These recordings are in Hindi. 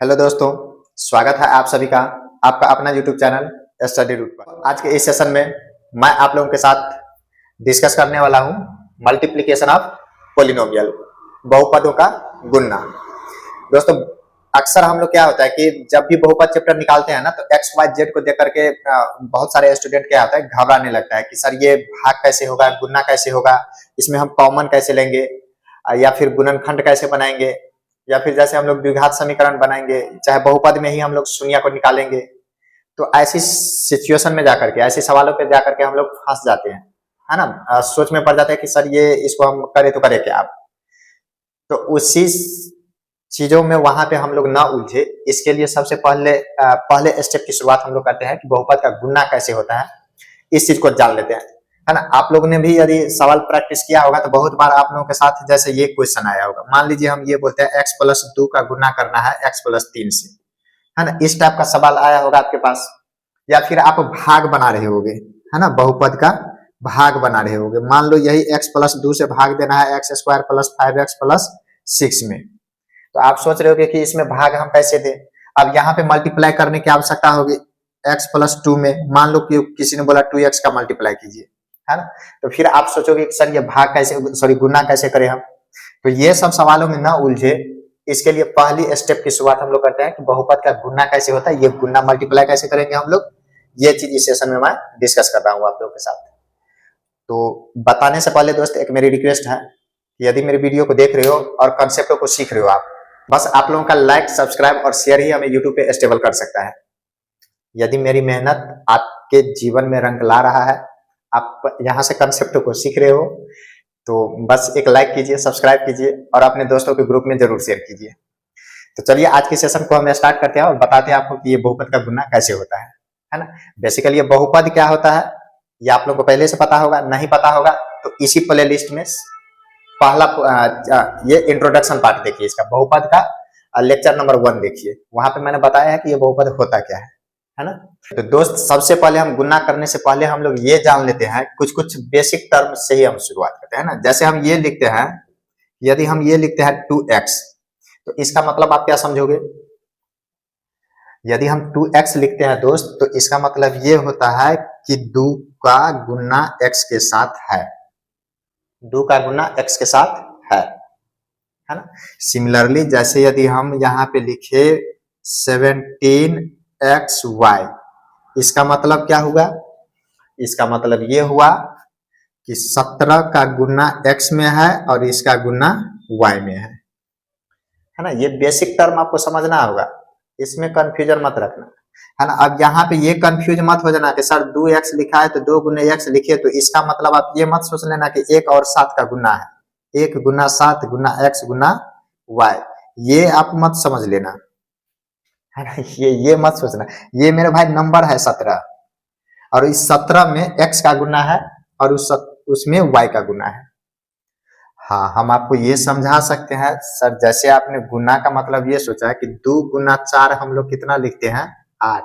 हेलो दोस्तों, स्वागत है आप सभी का आपका अपना यूट्यूब चैनल स्टडी रूट पर। आज के इस सेशन में मैं आप लोगों के साथ डिस्कस करने वाला हूं मल्टीप्लिकेशन ऑफ पोलिनोमियल, बहुपदों का गुणना। दोस्तों, अक्सर हम लोग क्या होता है कि जब भी बहुपद चैप्टर निकालते हैं ना तो एक्स वाई जेड को देख करके बहुत सारे स्टूडेंट क्या होता है घबराने लगता है कि सर ये भाग कैसे होगा, गुणना कैसे होगा, इसमें हम कॉमन कैसे लेंगे, या फिर गुणनखंड कैसे बनाएंगे, या फिर जैसे हम लोग द्विघात समीकरण बनाएंगे, चाहे बहुपद में ही हम लोग शून्य को निकालेंगे। तो ऐसी सिचुएशन में जाकर के, ऐसे सवालों पे जाकर के हम लोग फंस जाते हैं, है ना। सोच में पड़ जाते हैं कि सर ये इसको हम करें तो करें क्या आप। तो उसी चीजों में वहां पे हम लोग ना उलझे, इसके लिए सबसे पहले स्टेप की शुरुआत हम लोग करते हैं कि बहुपद का गुणा कैसे होता है, इस चीज को जान लेते हैं, है ना। आप लोगों ने भी यदि सवाल प्रैक्टिस किया होगा तो बहुत बार आप लोगों के साथ जैसे ये क्वेश्चन आया होगा। मान लीजिए हम ये बोलते हैं x प्लस 2 का गुना करना है x प्लस 3 से, है ना। इस टाइप का सवाल आया होगा आपके पास, या फिर आप भाग बना रहे होगे, है ना, बहुपद का भाग बना रहे होगे। मान लो यही x प्लस 2 से भाग देना है x square plus 5x plus 6 में, तो आप सोच रहे होगे कि इसमें भाग हम कैसे दें। अब यहाँ पे मल्टीप्लाई करने की आवश्यकता होगी x प्लस 2 में। मान लो कि किसी ने बोला 2x का मल्टीप्लाई कीजिए, है ना। तो फिर आप सोचोगे कि सर ये भाग कैसे, सॉरी गुना कैसे करें हम। तो ये सब सवालों में ना उलझे, इसके लिए पहली स्टेप की शुरुआत हम लोग करते हैं कि बहुपद का गुना कैसे होता है, ये गुना मल्टीप्लाई कैसे करेंगे हम लोग, ये चीज इस सेशन में मैं डिस्कस कर रहा हूँ आप लोगों के साथ। तो बताने से पहले दोस्त एक मेरी रिक्वेस्ट है, यदि मेरी वीडियो को देख रहे हो और कंसेप्टों को सीख रहे हो आप, बस आप लोगों का लाइक, सब्सक्राइब और शेयर ही हमें यूट्यूब पे स्टेबल कर सकता है। यदि मेरी मेहनत आपके जीवन में रंग ला रहा है, आप यहाँ से कंसेप्ट को सीख रहे हो, तो बस एक लाइक कीजिए, सब्सक्राइब कीजिए और अपने दोस्तों के ग्रुप में जरूर शेयर कीजिए। तो चलिए आज के सेशन को हम स्टार्ट करते हैं और बताते हैं आपको कि ये बहुपद का गुना कैसे होता है ना। बेसिकली ये बहुपद क्या होता है ये आप लोगों को पहले से पता होगा, नहीं पता होगा तो इसी प्ले लिस्ट में पहला ये इंट्रोडक्शन पार्ट देखिए, इसका बहुपद का लेक्चर नंबर 1 देखिए, वहां पे मैंने बताया है कि ये बहुपद होता क्या है ना। तो दोस्त सबसे पहले हम गुना करने से पहले हम लोग ये जान लेते हैं, कुछ कुछ बेसिक टर्म से ही हम शुरुआत करते हैं ना। जैसे हम ये लिखते हैं, यदि हम ये लिखते हैं 2x, तो इसका मतलब आप क्या समझोगे। यदि हम 2x लिखते हैं दोस्त, तो इसका मतलब ये होता है कि 2 का गुना x के साथ है, 2 का गुना x के साथ है ना। सिमिलरली जैसे यदि हम यहाँ पे लिखे 17xy, इसका मतलब क्या हुआ, इसका मतलब ये हुआ कि 17 का गुना x में है और इसका गुना y में है ना। ये बेसिक टर्म आपको समझना होगा, इसमें कंफ्यूजन मत रखना, है ना। अब यहाँ पे ये कंफ्यूज मत हो जाना कि सर 2x लिखा है तो 2 गुना x लिखिए, तो इसका मतलब आप ये मत सोच लेना कि 1 और 7 का गुना है, 1 गुना 7 गुना x गुना y, ये आप मत समझ लेना, है ना। ये मत सोचना, ये मेरे भाई नंबर है 17 और इस 17 में x का गुना है और उसमें y का गुना है। हाँ, हम आपको ये समझा सकते हैं सर, जैसे आपने गुना का मतलब ये सोचा है कि 2 गुना 4 हम लोग कितना लिखते हैं, 8,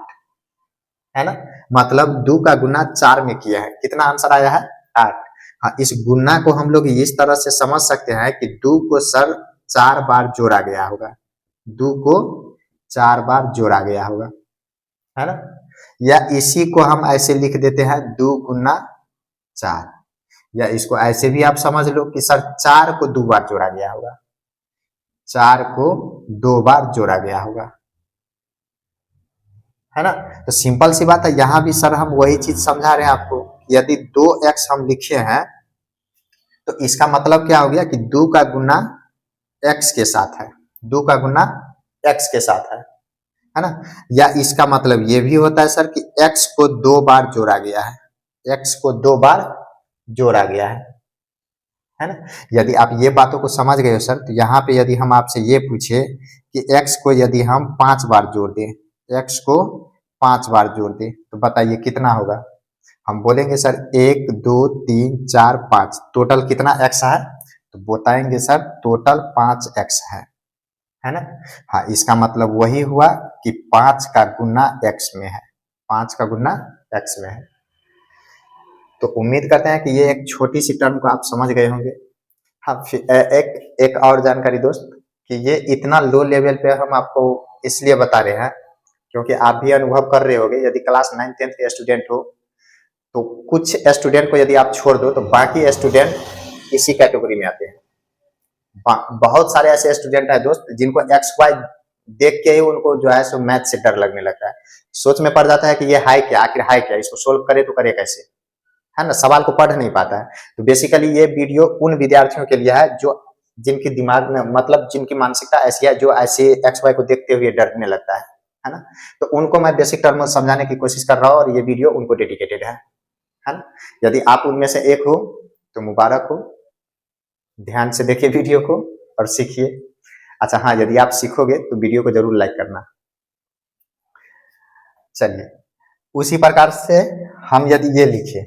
है ना। मतलब 2 का गुना 4 में किया है, कितना आंसर आया है, 8। हाँ, इस गुना को हम लोग इस तरह से समझ सकते हैं कि 2 को सर 4 बार जोड़ा गया होगा, 2 को 4 बार जोड़ा गया होगा, है ना। या इसी को हम ऐसे लिख देते हैं 2 गुना 4, या इसको ऐसे भी आप समझ लो कि सर 4 को 2 बार जोड़ा गया होगा, 4 को 2 बार जोड़ा गया होगा, है ना। तो सिंपल सी बात है, यहां भी सर हम वही चीज समझा रहे हैं आपको। यदि 2x हम लिखे हैं तो इसका मतलब क्या हो गया कि 2 का गुना x के साथ है, 2 का गुना x के साथ है ना। या इसका मतलब ये भी होता है सर कि x को 2 बार जोड़ा गया है, x को 2 बार जोड़ा गया है ना। यदि आप ये बातों को समझ गए हो सर, तो यहाँ पे यदि हम आपसे ये पूछे कि x को यदि हम 5 बार जोड़ दें, x को 5 बार जोड़ दें, तो बताइए कितना होगा। हम बोलेंगे सर 1 2 3 4 5, टोटल कितना x है, तो बताएंगे सर टोटल 5x है ना। हाँ, इसका मतलब वही हुआ कि 5 का गुना x में है, 5 का गुना x में है। तो उम्मीद करते हैं कि ये एक छोटी सी टर्म को आप समझ गए होंगे। हाँ, एक और जानकारी दोस्त, कि ये इतना लो लेवल पे हम आपको इसलिए बता रहे हैं क्योंकि आप भी अनुभव कर रहे होंगे, यदि क्लास 9th-10th के स्टूडेंट हो तो कुछ स्टूडेंट को यदि आप छोड़ दो तो बाकी स्टूडेंट इसी कैटेगरी में आते हैं। बहुत सारे ऐसे स्टूडेंट है दोस्त जिनको एक्स वाई देख के ही उनको जो है सो मैथ से डर लगने लगता है, सोच में पड़ जाता है कि ये है क्या, आखिर है क्या, इसको सोल्व करे तो करे कैसे, है ना, सवाल को पढ़ नहीं पाता है। तो बेसिकली ये वीडियो उन विद्यार्थियों के लिए है जो जिनकी दिमाग में मतलब जिनकी मानसिकता ऐसी है जो ऐसे एक्स वाई को देखते हुए डरने लगता है ना। तो उनको मैं बेसिक टर्म में समझाने की कोशिश कर रहा हूँ और ये वीडियो उनको डेडिकेटेड है ना। यदि आप उनमें से एक हो तो मुबारक हो, ध्यान से देखिए वीडियो को और सीखिए। अच्छा हाँ, यदि आप सीखोगे तो वीडियो को जरूर लाइक करना। चलिए, उसी प्रकार से हम यदि ये लिखे,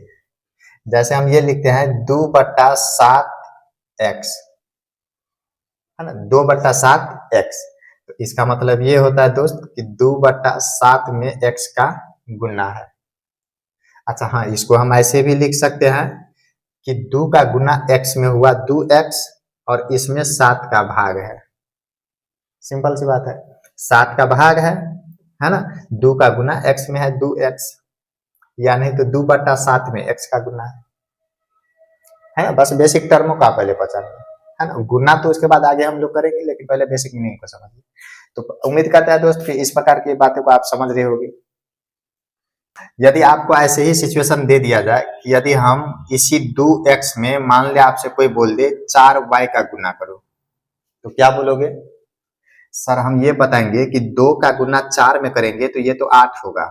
जैसे हम ये लिखते हैं 2/7x, है ना, 2/7x, तो इसका मतलब ये होता है दोस्त कि 2/7 में x का गुना है। अच्छा हाँ, इसको हम ऐसे भी लिख सकते हैं कि 2 का गुना x में हुआ 2x और इसमें 7 का भाग है। सिंपल सी बात है, 7 का भाग है ना, 2 का गुना x में है 2x, या नहीं तो 2/7 में x का गुना है ना। बस बेसिक टर्मों का पहले पहचानिए, है ना, गुना तो उसके बाद आगे हम लोग करेंगे, लेकिन पहले बेसिक मीनिंग को समझिए। तो उम्मीद करता है दोस्त कि इस प्रकार की बातों को आप समझ रहे होंगे। यदि आपको ऐसे ही सिचुएशन दे दिया जाए कि यदि हम इसी 2x में मान ले आपसे कोई बोल दे 4y का गुना करो, तो क्या बोलोगे? सर हम ये बताएंगे कि 2 का गुना 4 में करेंगे तो ये तो 8 होगा,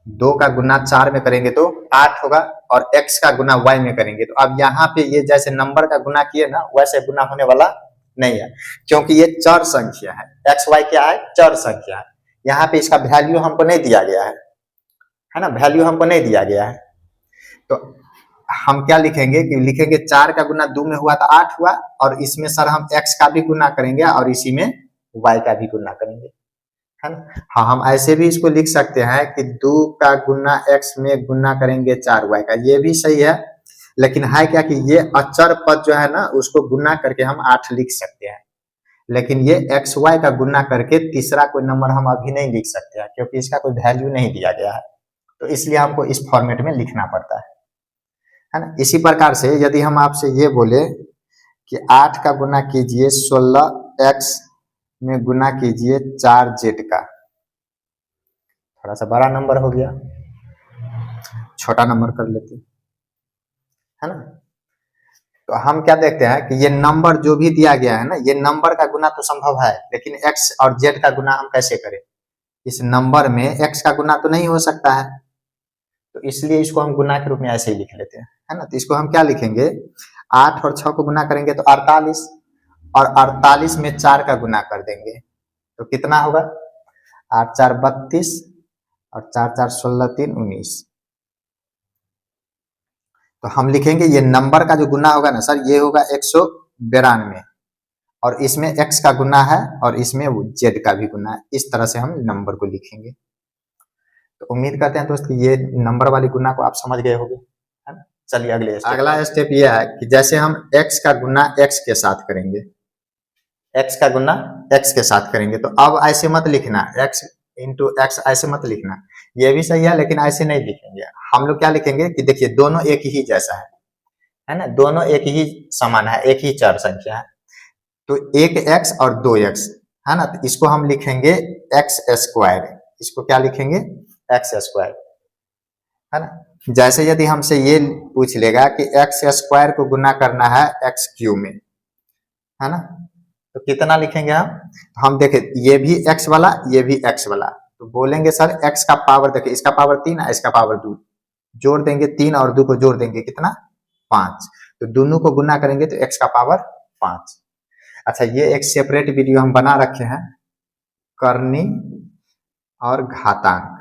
2 का गुना 4 में करेंगे तो 8 होगा, और x का गुना y में करेंगे तो अब यहाँ पे ये जैसे नंबर का गुना किए ना वैसे गुना होने वाला नहीं है, क्योंकि ये चर संख्या है। एक्स वाई क्या है? चर संख्या है। यहाँ पे इसका वैल्यू हमको नहीं दिया गया है ना, वैल्यू हमको नहीं दिया गया है। तो हम क्या लिखेंगे कि लिखेंगे 4 का गुना 2 में हुआ तो 8 हुआ, और इसमें सर हम x का भी गुना करेंगे और इसी में y का भी गुना करेंगे, है ना। हाँ, हम ऐसे भी इसको लिख सकते हैं कि 2 का गुना x में गुना करेंगे 4y का, ये भी सही है, लेकिन है क्या कि ये अचर पद जो है ना उसको गुना करके हम 8 लिख सकते हैं, लेकिन ये एक्स वाई का गुना करके तीसरा कोई नंबर हम अभी नहीं लिख सकते हैं क्योंकि इसका कोई वैल्यू नहीं दिया गया है, तो इसलिए हमको इस फॉर्मेट में लिखना पड़ता है ना। इसी प्रकार से यदि हम आपसे ये बोले कि 8 का गुना कीजिए 16x में गुना कीजिए 4z का, थोड़ा सा बड़ा नंबर हो गया, छोटा नंबर कर लेते है ना। तो हम क्या देखते हैं कि ये नंबर जो भी दिया गया है ना, ये नंबर का गुना तो संभव है, लेकिन x और z का गुना हम कैसे करें? इस नंबर में x का गुना तो नहीं हो सकता है, तो इसलिए इसको हम गुना के रूप में ऐसे ही लिख लेते हैं, है ना। तो इसको हम क्या लिखेंगे, 8 और 6 को गुना करेंगे तो 48, और 48 में 4 का गुना कर देंगे तो कितना होगा? 8 4 32 और 4 4 16 3 19। तो हम लिखेंगे ये नंबर का जो गुना होगा ना सर, ये होगा 192, और इसमें x का गुना है और इसमें z का भी गुना है। इस तरह से हम नंबर को लिखेंगे। तो उम्मीद करते हैं दोस्त कि ये नंबर वाली गुना को आप समझ गए होंगे, है ना। चलिए अगला स्टेप ये है कि जैसे हम x का गुना x के साथ करेंगे, x का गुना x के साथ करेंगे, तो अब ऐसे मत लिखना x इंटू x, ऐसे मत लिखना, ये भी सही है लेकिन ऐसे नहीं लिखेंगे। हम लोग क्या लिखेंगे कि देखिए दोनों एक ही जैसा है ना, दोनों एक ही समान है, एक ही चर संख्या है, तो एक x और 2x, है ना, तो इसको हम लिखेंगे x स्क्वायर, इसको क्या लिखेंगे? x स्क्वायर, है ना। जैसे यदि हमसे ये पूछ लेगा कि x स्क्वायर को गुना करना है x क्यूब में, है ना, तो कितना लिखेंगे हम देखें ये भी x वाला ये भी x वाला, तो बोलेंगे सर x का पावर देखिए, इसका पावर 3 है, इसका पावर 2, जोड़ देंगे 3 और 2 को जोड़ देंगे कितना? 5, तो दोनों को गुना करेंगे तो x का पावर 5। अच्छा, ये एक सेपरेट वीडियो हम बना रखे हैं, करनी और घातांक,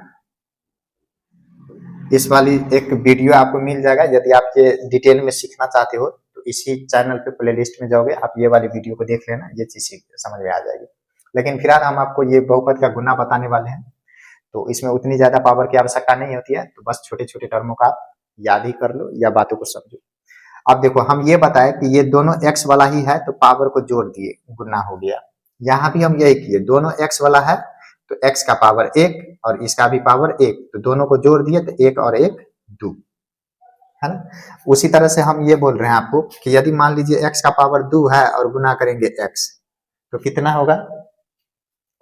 इस वाली एक वीडियो आपको मिल जाएगा। यदि आप ये डिटेल में सीखना चाहते हो तो इसी चैनल पे प्लेलिस्ट में जाओगे, आप ये वाली वीडियो को देख लेना, ये चीज समझ में आ जाएगी। लेकिन फिलहाल हम आपको ये बहुपद का गुना बताने वाले हैं, तो इसमें उतनी ज्यादा पावर की आवश्यकता नहीं होती है, तो बस छोटे छोटे टर्मों का आप याद ही कर लो या बातों को समझो। अब देखो हम ये बताए कि ये दोनों x वाला ही है तो पावर को जोड़ दिए, गुना हो गया, यहाँ भी हम यही किए, दोनों x वाला है तो x का पावर 1 और इसका भी पावर 1, तो दोनों को जोड़ दिए तो 1 और 1 2, है ना। उसी तरह से हम ये बोल रहे हैं आपको कि यदि मान लीजिए x का पावर 2 है और गुना करेंगे x, तो कितना होगा,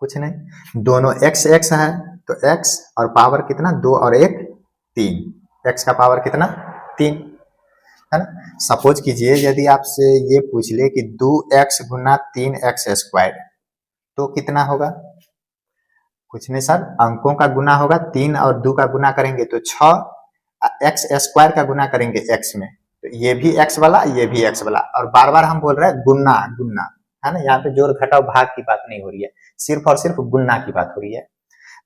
कुछ नहीं, दोनों x x है तो x और पावर कितना 2 और 1 3, x का पावर कितना 3, है ना। सपोज कीजिए यदि आपसे ये पूछ ले कि 2x गुना 3x स्क्वायर तो कितना होगा, कुछ नहीं सर, अंकों का गुना होगा, 3 और 2 का गुना करेंगे तो 6, x स्क्वायर का गुना करेंगे x में, तो ये भी x वाला ये भी x वाला, और बार बार हम बोल रहे हैं गुना गुना, है ना। यहाँ पे जोड़ घटाव भाग की बात नहीं हो रही है, सिर्फ और सिर्फ गुना की बात हो रही है।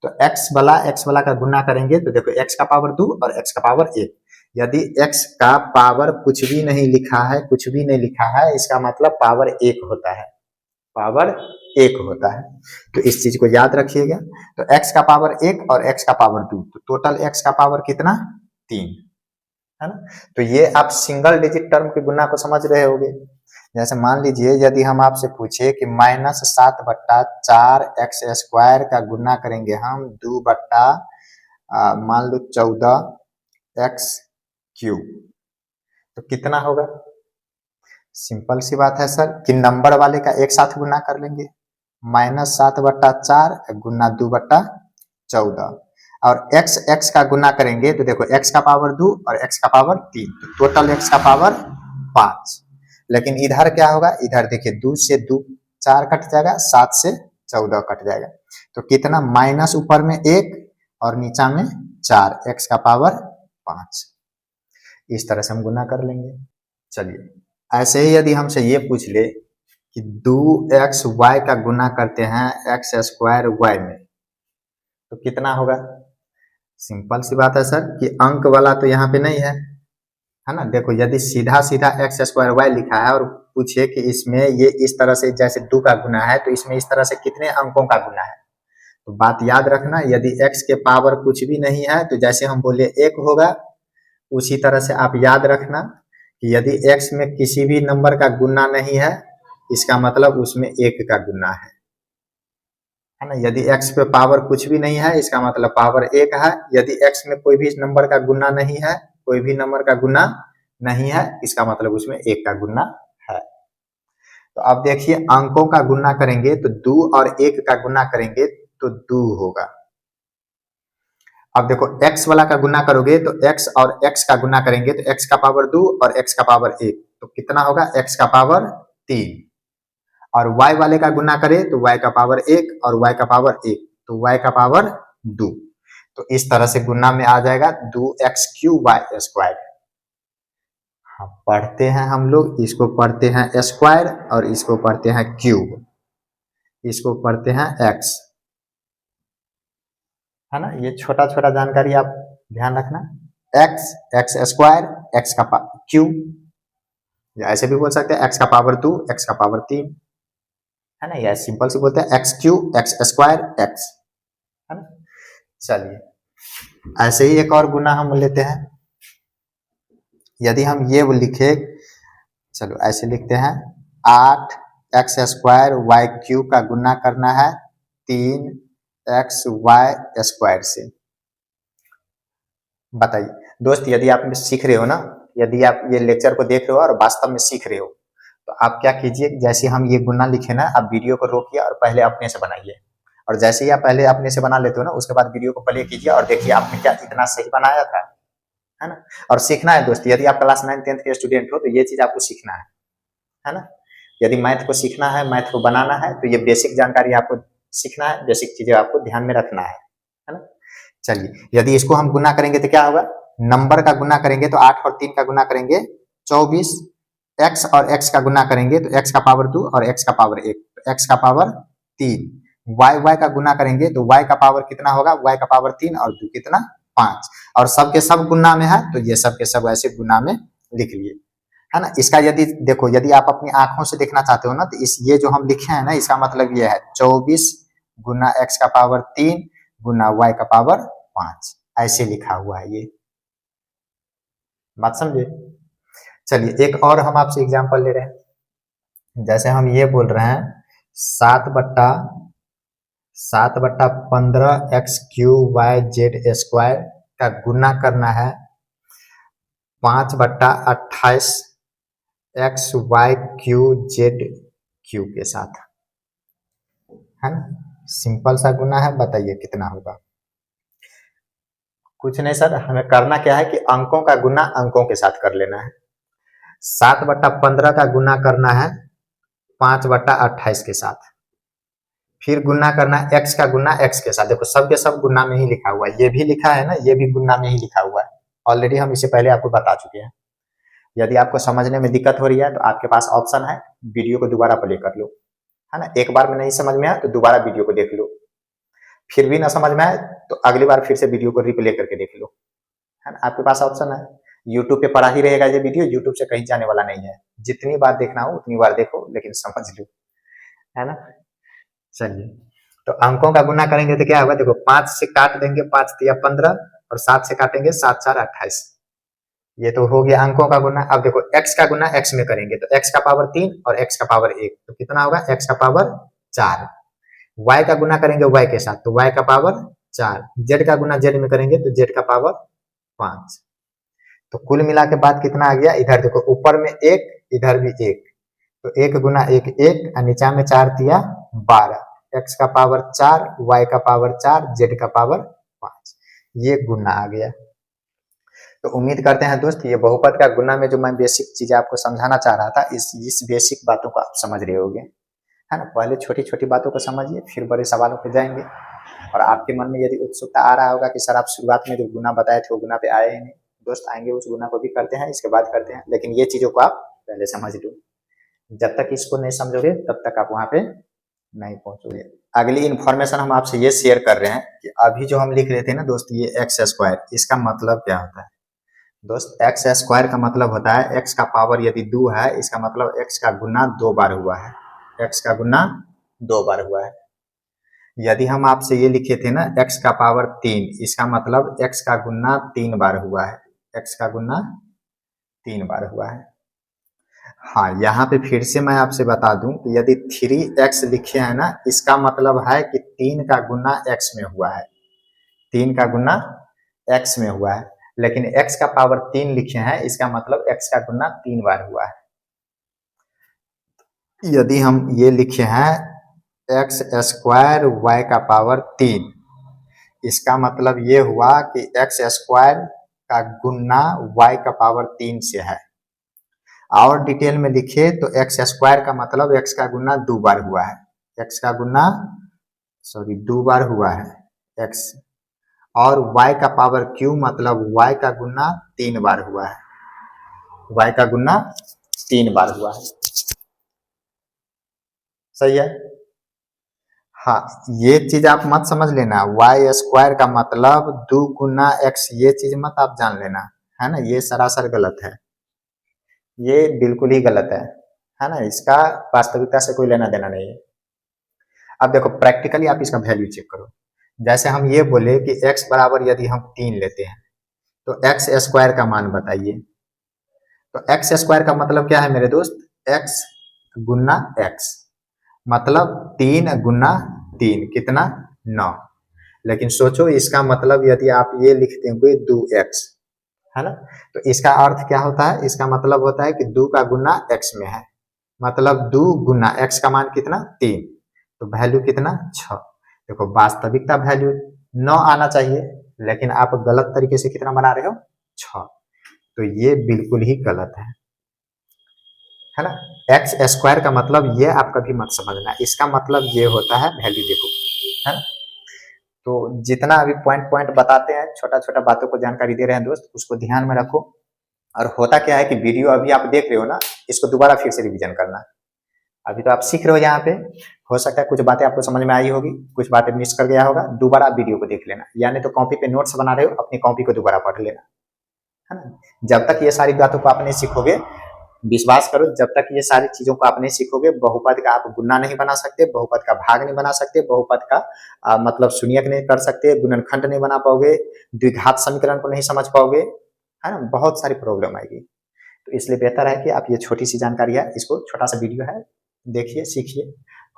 तो x वाला का गुना करेंगे तो देखो x का पावर 2 और x का पावर 1, यदि x का पावर कुछ भी नहीं लिखा है, कुछ भी नहीं लिखा है, इसका मतलब पावर 1 होता है, पावर 1 होता है, तो इस चीज को याद रखिएगा। तो x का पावर 1 और x का पावर 2, तो टोटल x का पावर कितना 3, है ना। तो ये आप सिंगल डिजिट टर्म के गुना को समझ रहे होगे। जैसे मान लीजिए यदि हम आपसे पूछे कि -7/4 एक्स स्क्वायर का गुना करेंगे हम 2 बट्टा मान लो 14 एक्स क्यूब, तो कितना होगा, सिंपल सी बात है सर कि नंबर वाले का एक साथ गुना कर लेंगे, -7/4 गुना 2/14, और x x का गुना करेंगे तो देखो x का पावर 2 और x का पावर 3, तो टोटल x का पावर 5। लेकिन इधर क्या होगा, इधर देखिए 2 से 2 4 कट जाएगा, 7 से 14 कट जाएगा, तो कितना माइनस ऊपर में 1 और नीचा में 4, x का पावर 5, इस तरह से हम गुना कर लेंगे। चलिए ऐसे ही यदि हमसे ये पूछ ले कि 2x y का गुना करते हैं x स्क्वायर y में, तो कितना होगा, सिंपल सी बात है सर कि अंक वाला तो यहाँ पे नहीं है ना। देखो यदि सीधा सीधा एक्स स्क्वायर वाई लिखा है और पूछे कि इसमें ये इस तरह से जैसे 2 का गुना है तो इसमें इस तरह से कितने अंकों का गुना है, तो बात याद रखना, यदि x के पावर कुछ भी नहीं है तो जैसे हम बोले 1 होगा, उसी तरह से आप याद रखना कि यदि x में किसी भी नंबर का गुना नहीं है, इसका मतलब उसमें 1 का गुना है ना। यदि x पे पावर कुछ भी नहीं है, इसका मतलब पावर 1 है। यदि x में कोई भी नंबर का गुना नहीं है, कोई भी नंबर का गुना नहीं है, इसका मतलब उसमें 1 का गुना है। तो अब देखिए अंकों का गुना करेंगे तो 2 और 1 का गुना करेंगे तो 2 होगा। अब देखो x वाला का गुना करोगे तो x और x का गुना करेंगे तो x का पावर 2 और x का पावर 1, तो कितना होगा, x का पावर 3, और y वाले का गुना करें तो y का पावर 1 और y का पावर 1, तो y का पावर 2, तो इस तरह से गुना में आ जाएगा 2x क्यूब y स्क्वायर। हाँ पढ़ते हैं हम लोग, इसको पढ़ते हैं स्क्वायर और इसको पढ़ते हैं क्यूब, इसको पढ़ते हैं x, है ना। ये छोटा छोटा जानकारी आप ध्यान रखना, x स्क्वायर x का क्यूब, या ऐसे भी बोल सकते हैं x का पावर 2 x का पावर 3, है ना, या सिंपल से बोलते हैं x cube x square x, है ना। चलिए ऐसे ही एक और गुना हम लेते हैं, यदि हम ये लिखे, चलो ऐसे लिखते हैं 8 एक्स स्क्वायर वाई क्यूब का गुना करना है 3 एक्स वाई स्क्वायर से। बताइए दोस्त, यदि आप सीख रहे हो ना, यदि आप ये लेक्चर को देख रहे हो और वास्तव में सीख रहे हो, तो आप क्या कीजिए, जैसे हम ये गुना लिखे ना, आप वीडियो को रोकिए और पहले अपने से बनाइए, और जैसे ही आप पहले अपने से बना लेते हो ना, उसके बाद वीडियो को प्ले कीजिए और देखिए आपने क्या इतना सही बनाया था, है ना। और सीखना है दोस्त, यदि आप क्लास 9 10 के स्टूडेंट हो तो ये चीज आपको सीखना है ना। यदि मैथ को सीखना है, मैथ को बनाना है, तो ये बेसिक जानकारी आपको सीखना है, बेसिक चीजें आपको ध्यान में रखना है ना। चलिए यदि इसको हम गुना करेंगे तो क्या होगा, नंबर का गुना करेंगे तो 8 और 3 का गुना करेंगे 24, x और x का गुना करेंगे तो x का पावर 2 और x का पावर 1, तो x का पावर 3, y का गुना करेंगे तो y का पावर कितना होगा, y का पावर 3 और 2 कितना 5, और सबके सब गुना में है तो ये सबके सब ऐसे गुना में लिख लिए, है ना। इसका यदि देखो, यदि आप अपनी आंखों से देखना चाहते हो ना, तो इस ये जो हम लिखे हैं ना, इसका मतलब ये है 24 गुना x का पावर 3 गुना y का पावर 5, ऐसे लिखा हुआ है ये, बात समझे। चलिए एक और हम आपसे एग्जांपल ले रहे हैं, जैसे हम ये बोल रहे हैं 7/15 x³ y z² का गुना करना है 5/28 x y⁴ z³ के साथ, है ना। सिंपल सा गुना है, बताइए कितना होगा। कुछ नहीं सर, हमें करना क्या है कि अंकों का गुना अंकों के साथ कर लेना है। 7/15 का गुना करना है 5/28 के साथ, फिर गुना करना है x का गुना x के साथ। देखो सब के सब गुना में ही लिखा हुआ है, ये भी लिखा है ना, ये भी गुना में ही लिखा हुआ है। ऑलरेडी हम इससे पहले आपको बता चुके हैं। यदि आपको समझने में दिक्कत हो रही है तो आपके पास ऑप्शन है, वीडियो को दोबारा प्ले कर लो, है ना। एक बार में नहीं समझ में आया तो दोबारा वीडियो को देख लो, फिर भी ना समझ में आए तो अगली बार फिर से वीडियो को रिप्ले करके देख लो, है ना। आपके पास ऑप्शन है। यूट्यूब पे पड़ा ही रहेगा ये वीडियो, यूट्यूब से कहीं जाने वाला नहीं है। जितनी बार देखना हो उतनी बार देखो, लेकिन समझ लो, है ना। चलिए, तो अंकों का गुना करेंगे तो क्या होगा, देखो 5 से काट देंगे, 5 तिया 15 और 7 से काटेंगे 7 4 28। ये तो हो गया अंकों का गुना। अब देखो x का गुना x में करेंगे तो x का पावर 3 और x का पावर 1, तो कितना होगा, x का पावर 4। y का गुना करेंगे y के साथ तो y का पावर 4। z का गुना z में करेंगे तो z का पावर 5। तो कुल मिला के बाद कितना आ गया, इधर देखो ऊपर में 1, इधर भी 1, तो 1 गुना 1 1 और नीचा में 4 तिया 12। x का पावर 4, y का पावर 4, z का पावर 5। ये गुना आ गया। तो उम्मीद करते हैं दोस्त ये बहुपद का गुना में जो मैं बेसिक चीजें आपको समझाना चाह रहा था, इस बेसिक बातों को आप समझ रहे होंगे, है ना। पहले छोटी छोटी बातों को समझिए, फिर बड़े सवालों पे जाएंगे। और आपके मन में यदि उत्सुकता आ रहा होगा कि सर आप शुरुआत में जो गुना बताए थे वो गुना पे आए ही नहीं, दोस्त आएंगे, उस गुना को भी करते हैं, इसके बाद करते हैं। लेकिन ये चीजों को आप पहले समझ लो, जब तक इसको नहीं समझोगे तब तक आप वहां पे नहीं पहुंचोगे। अगली इन्फॉर्मेशन हम आपसे ये शेयर कर रहे हैं कि अभी जो हम लिख रहे थे ना दोस्त, ये x², इसका मतलब क्या होता है दोस्त। x² का मतलब होता है x का पावर यदि 2 है, इसका मतलब x का गुना 2 बार हुआ है, x का गुना 2 बार हुआ है। यदि हम आपसे ये लिखे थे ना x का पावर 3, इसका मतलब x का गुना 3 बार हुआ है, x का गुना 3 बार हुआ है। हाँ, यहाँ पे फिर से मैं आपसे बता दूं कि यदि 3x लिखे हैं ना, इसका मतलब है कि 3 का गुना x में हुआ है, 3 का गुना x में हुआ है। लेकिन x का पावर 3 लिखे हैं, इसका मतलब x का गुना 3 बार हुआ है। यदि हम ये लिखे हैं x² y का पावर 3, इसका मतलब ये हुआ कि x² का गुना y का पावर 3 से है। और डिटेल में लिखे तो x² का मतलब x का गुना 2 बार हुआ है, x का गुना 2 बार हुआ है x, और y का पावर q मतलब y का गुना 3 बार हुआ है, y का गुना 3 बार हुआ है। सही है। हाँ, ये चीज आप मत समझ लेना, y² का मतलब 2 गुना x, ये चीज मत आप जान लेना, है ना। ये सरासर गलत है, ये बिल्कुल ही गलत है ना। इसका वास्तविकता से कोई लेना देना नहीं है। अब देखो प्रैक्टिकली आप इसका वैल्यू चेक करो। जैसे हम ये बोले कि x बराबर यदि हम 3 लेते हैं तो x² का मान बताइए। तो x² का मतलब क्या है मेरे दोस्त, x गुना x, मतलब 3 गुना 3 कितना 9। लेकिन सोचो इसका मतलब यदि आप ये लिखते हैं 2x, है ना, तो इसका अर्थ क्या होता है, इसका मतलब होता है कि 2 का गुना x में है, मतलब 2 गुना x का मान कितना 3, तो वैल्यू कितना 6। देखो वास्तविकता वैल्यू 9 आना चाहिए, लेकिन आप गलत तरीके से कितना बना रहे हो 6, तो ये बिल्कुल ही गलत है ना। x² का मतलब ये आप कभी मत समझना, इसका मतलब ये होता है वैल्यू देखो, है ना। तो जितना अभी पॉइंट पॉइंट बताते हैं, छोटा छोटा बातों को जानकारी दे रहे हैं दोस्त, उसको ध्यान में रखो। और होता क्या है कि वीडियो अभी आप देख रहे हो ना, इसको दोबारा फिर से रिवीजन करना। अभी तो आप सीख रहे हो यहाँ पे, हो सकता है कुछ बातें आपको समझ में आई होगी, कुछ बातें मिस कर गया होगा, दोबारा आप वीडियो को देख लेना, यानी तो कॉपी पे नोट्स बना रहे हो, अपनी कॉपी को दोबारा पढ़ लेना, है ना। जब तक ये सारी बातों को आप नहीं सीखोगे, विश्वास करो, जब तक ये सारी चीजों को आप नहीं सीखोगे, बहुपद का आप गुना नहीं बना सकते, बहुपद का भाग नहीं बना सकते, बहुपद का मतलब शून्यक नहीं कर सकते, गुणनखंड नहीं बना पाओगे, द्विघात समीकरण को नहीं समझ पाओगे, है ना। बहुत सारी प्रॉब्लम आएगी। तो इसलिए बेहतर है कि आप ये छोटी सी जानकारी है, इसको छोटा सा वीडियो है, देखिए सीखिए,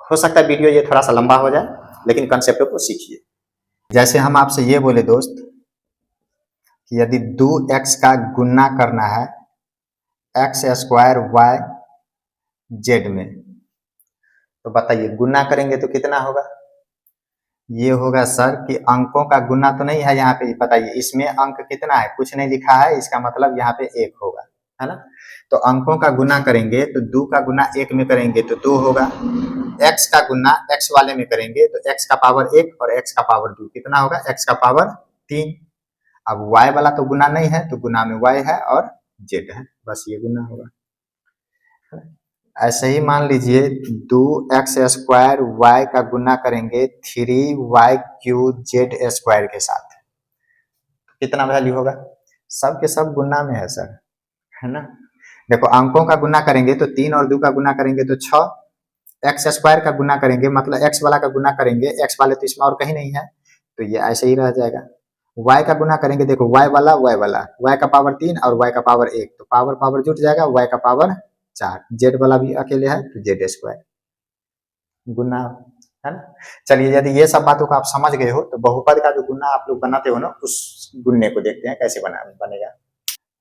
हो सकता है वीडियो ये थोड़ा सा लंबा हो जाए, लेकिन कंसेप्ट को सीखिए। जैसे हम आपसे ये बोले दोस्त कि यदि 2x का गुना करना है एक्स स्क्वायर वाई जेड में, तो बताइए गुना करेंगे तो कितना होगा। ये होगा सर कि अंकों का गुना तो नहीं है यहाँ पे, बताइए इसमें अंक कितना है, कुछ नहीं लिखा है, इसका मतलब यहाँ पे 1 होगा, है ना। तो अंकों का गुना करेंगे तो 2 का गुना 1 में करेंगे तो 2 होगा, x का गुना x वाले में करेंगे तो x का पावर 1 और x का पावर 2 कितना होगा, x का पावर 3। अब y वाला तो गुना नहीं है तो गुना में y है और z है, बस ये गुना होगा। ऐसे ही मान लीजिए 2x स्क्वायर y का गुना करेंगे 3y³ z स्क्वायर के साथ, कितना वैल्यू होगा, सब के सब गुना में है सर, है ना। देखो अंकों का गुना करेंगे तो 3 और 2 का गुना करेंगे तो 6, एक्स स्क्वायर का गुना करेंगे मतलब एक्स वाला का गुना करेंगे, एक्स वाले तो इसमें और कहीं नहीं है तो ये ऐसे ही रह जाएगा। y का गुना करेंगे, देखो y वाला y का पावर 3 और y का पावर 1, तो पावर पावर जुट जाएगा, y का पावर 4, z वाला भी अकेले है तो z स्क्वायर गुना, है ना। चलिए यदि ये सब बातों को आप समझ गए हो तो बहुपद का जो गुना आप लोग बनाते हो ना, उस गुन्ने को देखते हैं कैसे बनेगा।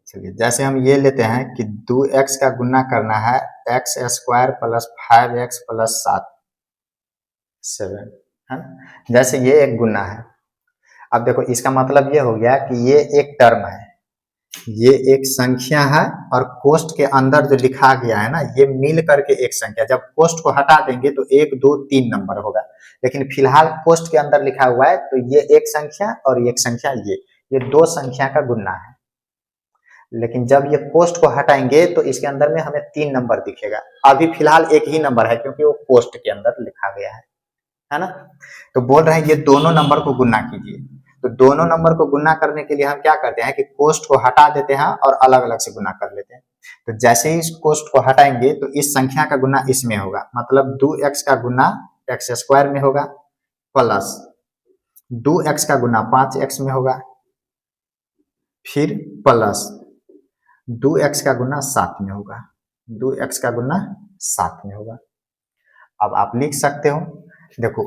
चलिए जैसे हम ये लेते हैं कि 2x का गुना करना है x square plus 5x plus 7 है ना। जैसे ये एक गुना है, अब देखो इसका मतलब ये हो गया कि ये एक टर्म है, ये एक संख्या है और कोष्ठ के अंदर जो लिखा गया है ना ये मिल करके एक संख्या, जब कोष्ठ को हटा देंगे तो 1 2 3 नंबर होगा, लेकिन फिलहाल कोष्ठ के अंदर लिखा हुआ है तो ये एक संख्या और एक संख्या, ये 2 संख्या का गुना है। लेकिन जब ये कोष्ठ को हटाएंगे तो इसके अंदर में हमें 3 नंबर दिखेगा, अभी फिलहाल एक ही नंबर है क्योंकि वो कोष्ठ के अंदर लिखा गया है ना। तो बोल रहे हैं ये दोनों नंबर को गुना कीजिए, तो दोनों नंबर को गुना करने के लिए हम क्या करते हैं कि कोष्ठ को हटा देते हैं और अलग अलग से गुना कर लेते हैं। तो जैसे ही इस कोष्ठ को हटाएंगे तो इस संख्या का गुना इसमें होगा, मतलब 2x का गुना एक्स स्क्वायर में होगा प्लस 2x का गुना 5x में होगा, फिर प्लस 2x का गुना 7 में होगा, 2x का गुना 7 में होगा। अब आप लिख सकते हो, देखो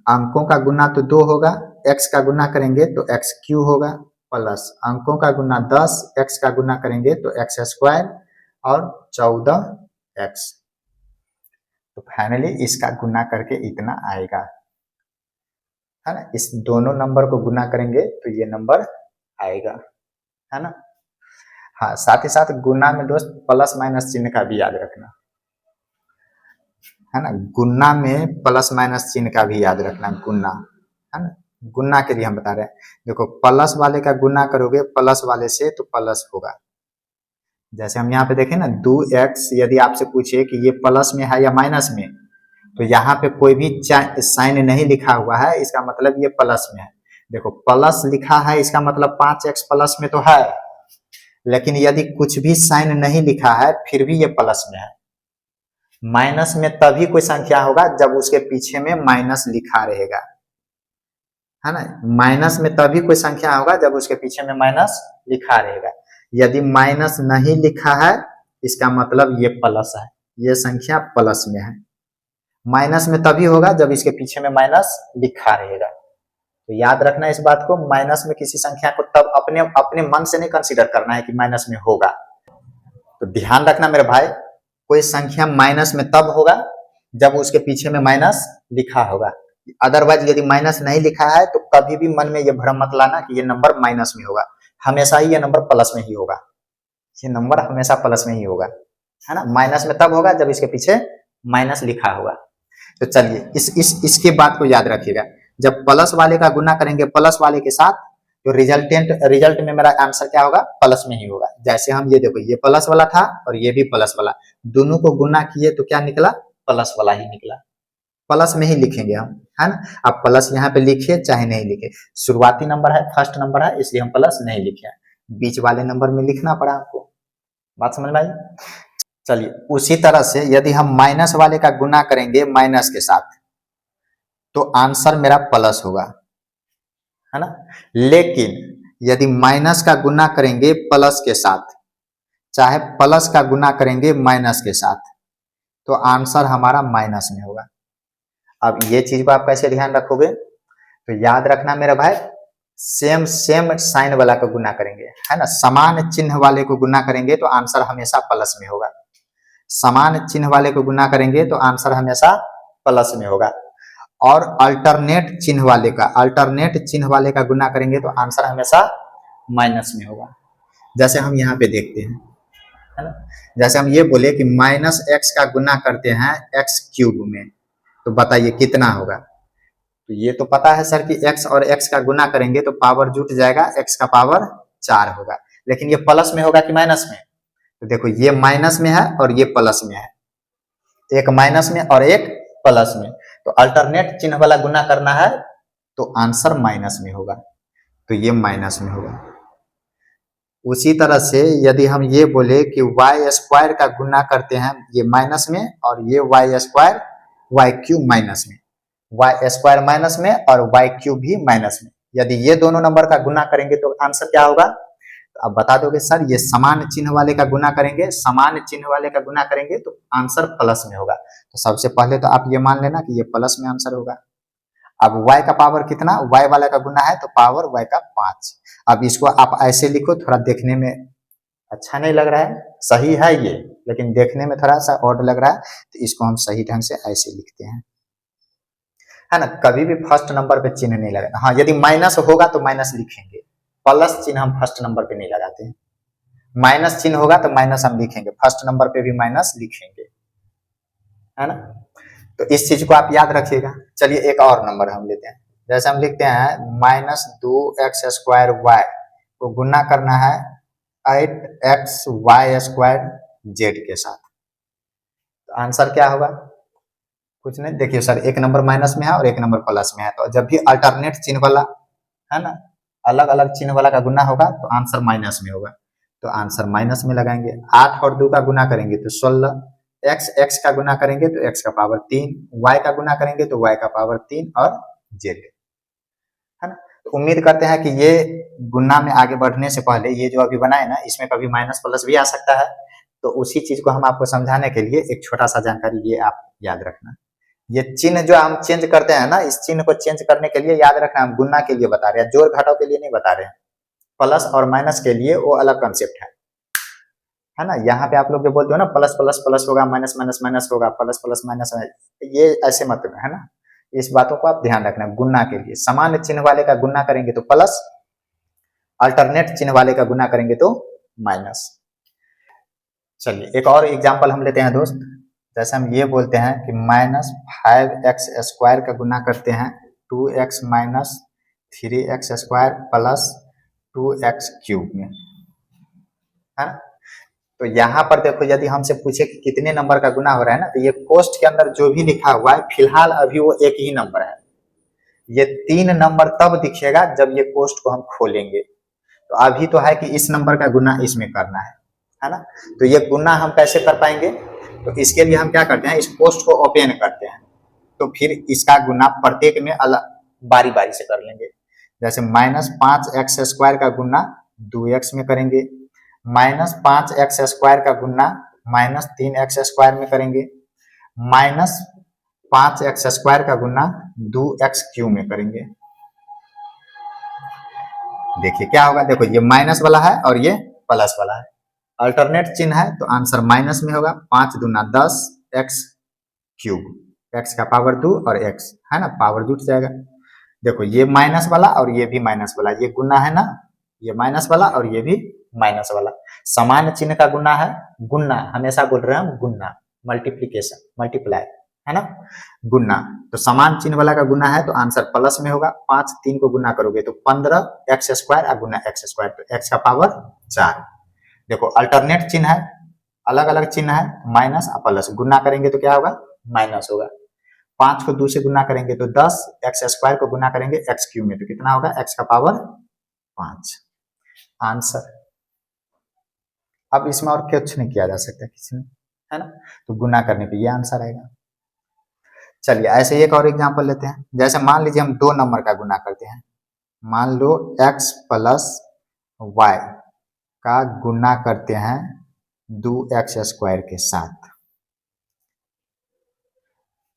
अंकों का गुना तो 2 होगा, x का गुना करेंगे तो x³ होगा, प्लस अंकों का गुना 10, x का गुना करेंगे तो x स्क्वायर और 14x। तो फाइनली इसका गुना करके इतना आएगा, है ना। इस दोनों नंबर को गुना करेंगे तो ये नंबर आएगा, है ना। हाँ साथ ही साथ गुना में दोस्त प्लस माइनस चिन्ह का भी याद रखना, है ना। गुना में प्लस माइनस चिन्ह का भी याद रखना, गुना, है ना। गुना के लिए हम बता रहे हैं, देखो प्लस वाले का गुना करोगे प्लस वाले से तो प्लस होगा। जैसे हम यहाँ पे देखें ना 2x, यदि आपसे पूछे कि ये प्लस में है या माइनस में, तो यहाँ पे कोई भी साइन नहीं लिखा हुआ है, इसका मतलब ये प्लस में है। देखो प्लस लिखा है इसका मतलब 5x प्लस में तो है, लेकिन यदि कुछ भी साइन नहीं लिखा है फिर भी ये प्लस में है। माइनस में तभी कोई संख्या होगा जब उसके पीछे में माइनस लिखा रहेगा, है ना। माइनस में तभी कोई संख्या होगा जब उसके पीछे में माइनस लिखा रहेगा। यदि माइनस नहीं लिखा है इसका मतलब ये प्लस है, ये संख्या प्लस में है। माइनस में तभी होगा जब इसके पीछे में माइनस लिखा रहेगा। तो याद रखना इस बात को, माइनस में किसी संख्या को तब अपने अपने मन से नहीं कंसीडर करना है कि माइनस में होगा। तो ध्यान रखना मेरे भाई, कोई संख्या माइनस में तब होगा जब उसके पीछे में माइनस लिखा होगा, अदरवाइज यदि माइनस नहीं लिखा है तो कभी भी मन में ये भ्रम मत लाना कि ये नंबर माइनस में होगा, हमेशा ही ये नंबर प्लस में ही होगा, ये नंबर हमेशा प्लस में ही होगा, है ना। माइनस में तब होगा जब इसके पीछे माइनस लिखा होगा। तो चलिए इसके बात को याद रखिएगा, जब प्लस वाले का गुना करेंगे प्लस वाले के साथ तो रिजल्ट में मेरा आंसर क्या होगा, प्लस में ही होगा। जैसे हम ये देखो ये प्लस वाला था और ये भी प्लस वाला, दोनों को गुना किए तो क्या निकला, प्लस वाला ही निकला। प्लस में ही लिखेंगे हम, है ना। अब प्लस यहाँ पे लिखिए चाहे नहीं लिखे, शुरुआती नंबर है, फर्स्ट नंबर है, इसलिए हम प्लस नहीं लिखे, बीच वाले नंबर में लिखना पड़ा आपको। बात समझ में आई। चलिए उसी तरह से यदि हम माइनस वाले का गुना करेंगे माइनस के साथ तो आंसर मेरा प्लस होगा, है ना। लेकिन यदि माइनस का गुना करेंगे प्लस के साथ, चाहे प्लस का गुना करेंगे माइनस के साथ, तो आंसर हमारा माइनस में होगा। अब ये चीज को आप कैसे ध्यान रखोगे, तो याद रखना मेरा भाई, सेम सेम साइन वाला को गुना करेंगे, है ना, समान चिन्ह वाले को गुना करेंगे तो आंसर हमेशा प्लस में होगा। समान चिन्ह वाले को गुना करेंगे तो आंसर हमेशा प्लस में होगा। और अल्टरनेट चिन्ह वाले का गुना करेंगे तो आंसर हमेशा माइनस में होगा। जैसे हम यहाँ पे देखते हैं, है ना, जैसे हम ये बोले कि माइनस एक्स का गुना करते हैं एक्स क्यूब में, तो बताइए कितना होगा। तो ये तो पता है सर कि x और x का गुना करेंगे तो पावर जुट जाएगा, x का पावर 4 होगा। लेकिन ये प्लस में होगा कि माइनस में, तो देखो ये माइनस में है और ये प्लस में है, एक माइनस में और एक प्लस में, तो अल्टरनेट चिन्ह वाला गुना करना है तो आंसर माइनस में होगा, तो ये माइनस में होगा। उसी तरह से यदि हम ये बोले कि वाई स्क्वायर का गुना करते हैं ये माइनस में और ये y square y cube minus में, वाई स्क्वायर माइनस में और वाई क्यूब भी माइनस में, यदि ये दोनों नंबर का गुना करेंगे तो आंसर क्या होगा। तो अब बता दोगे सर ये समान चिन्ह वाले का गुना करेंगे, समान चिन्ह वाले का गुना करेंगे तो आंसर प्लस में होगा। तो सबसे पहले तो आप ये मान लेना कि ये प्लस में आंसर होगा। अब y का पावर कितना, y वाला का गुना है तो पावर y का 5। अब इसको आप ऐसे लिखो, थोड़ा देखने में अच्छा नहीं लग रहा है, सही है ये लेकिन देखने में थोड़ा सा ऑड लग रहा है, तो इसको हम सही ढंग से ऐसे लिखते हैं, है ना। कभी भी फर्स्ट नंबर पे चिन्ह नहीं लगाना, हाँ यदि माइनस होगा तो माइनस लिखेंगे, प्लस चिन्ह हम फर्स्ट नंबर पे नहीं लगाते हैं। माइनस चिन्ह होगा तो माइनस हम लिखेंगे, फर्स्ट नंबर पे भी माइनस लिखेंगे, है ना। तो इस चीज को आप याद रखिएगा। चलिए एक और नंबर हम लेते हैं, जैसे हम लिखते हैं माइनस 2x स्क्वायर वाई को गुना करना है 8x वाई स्क्वायर जेड के साथ, तो आंसर क्या होगा। कुछ नहीं, देखिए सर एक नंबर माइनस में है और एक नंबर प्लस में है, तो जब भी अल्टरनेट चिन्ह वाला, है ना, अलग अलग चिन्ह वाला का गुना होगा तो आंसर माइनस में होगा, तो आंसर माइनस में लगाएंगे। 8 और 2 का गुना करेंगे तो 16, x का गुना करेंगे तो x का पावर 3, y का गुना करेंगे तो y का पावर 3 और z, है ना। तो उम्मीद करते हैं कि ये गुना में आगे बढ़ने से पहले ये जो अभी बनाए ना, इसमें कभी माइनस प्लस भी आ सकता है, तो उसी चीज को हम आपको समझाने के लिए एक छोटा सा जानकारी ये आप याद रखना। ये चिन्ह जो हम चेंज करते हैं ना, इस चिन्ह को चेंज करने के लिए याद रखना हम गुना के लिए बता रहे हैं, जोड़ घटाव के लिए नहीं बता रहे हैं। प्लस और माइनस के लिए वो अलग कंसेप्ट है ना। यहाँ पे आप लोग जो बोलते हो ना प्लस प्लस प्लस होगा, माइनस माइनस माइनस होगा, प्लस प्लस माइनस, ये ऐसे मत, है ना। इस बातों को आप ध्यान रखना। गुना के लिए समान चिन्ह वाले का गुना करेंगे तो प्लस, अल्टरनेट चिन्ह वाले का गुना करेंगे तो माइनस। चलिए एक और एग्जाम्पल हम लेते हैं दोस्त, जैसे हम ये बोलते हैं कि माइनस 5x स्क्वायर का गुना करते हैं 2x minus 3x square plus 2x cube में, है ना। तो यहाँ पर देखो यदि हमसे पूछे कि कितने नंबर का गुना हो रहा है ना, तो ये कोष्ठ के अंदर जो भी लिखा हुआ है फिलहाल अभी वो एक ही नंबर है, ये 3 नंबर तब दिखेगा जब ये कोष्ठ को हम खोलेंगे। तो अभी तो है कि इस नंबर का गुना इसमें करना है ना। तो ये गुना हम कैसे कर पाएंगे, तो इसके लिए हम क्या करते हैं, इस कोष्ठ को ओपन करते हैं, तो फिर इसका गुना प्रत्येक में अलग बारी बारी से कर लेंगे। जैसे माइनस 5x स्क्वायर का गुना 2x में करेंगे, माइनस 5x स्क्वायर का गुना माइनस 3x स्क्वायर में करेंगे, माइनस 5x स्क्वायर का गुना 2x क्यूब में करेंगे। देखिए क्या होगा, देखो ये माइनस वाला है और ये प्लस वाला है, अल्टरनेट चिन्ह है तो आंसर माइनस में होगा। 5 दूना 10 x क्यूब, x का पावर 2 और x, है ना, पावर जुट जाएगा। देखो ये माइनस वाला और ये भी माइनस वाला, ये गुना है ना, ये माइनस वाला और ये भी माइनस वाला, समान चिन्ह का गुना है। गुना हमेशा बोल रहे हैं हम, गुना मल्टीप्लीकेशन मल्टीप्लाई, है ना, गुना। तो समान चिन्ह वाला का गुना है तो आंसर प्लस में होगा। 5 3 को गुना करोगे तो 15x स्क्वायर गुना x स्क्वायर, तो x का पावर 4। देखो अल्टरनेट चिन्ह है, अलग अलग चिन्ह है, माइनस और प्लस, गुना करेंगे तो क्या होगा, माइनस होगा। 5 को 2 से गुना करेंगे तो 10, x स्क्वायर को गुना करेंगे x क्यूब में तो कितना होगा, x का पावर 5, आंसर। अब इसमें और कुछ नहीं किया जा सकता किसी में, है ना, तो गुना करने पे ये आंसर आएगा। चलिए ऐसे एक और एग्जांपल लेते हैं, जैसे मान लीजिए हम 2 नंबर का गुना करते हैं, मान लो x प्लस वाई का गुना करते हैं 2x स्क्वायर के साथ,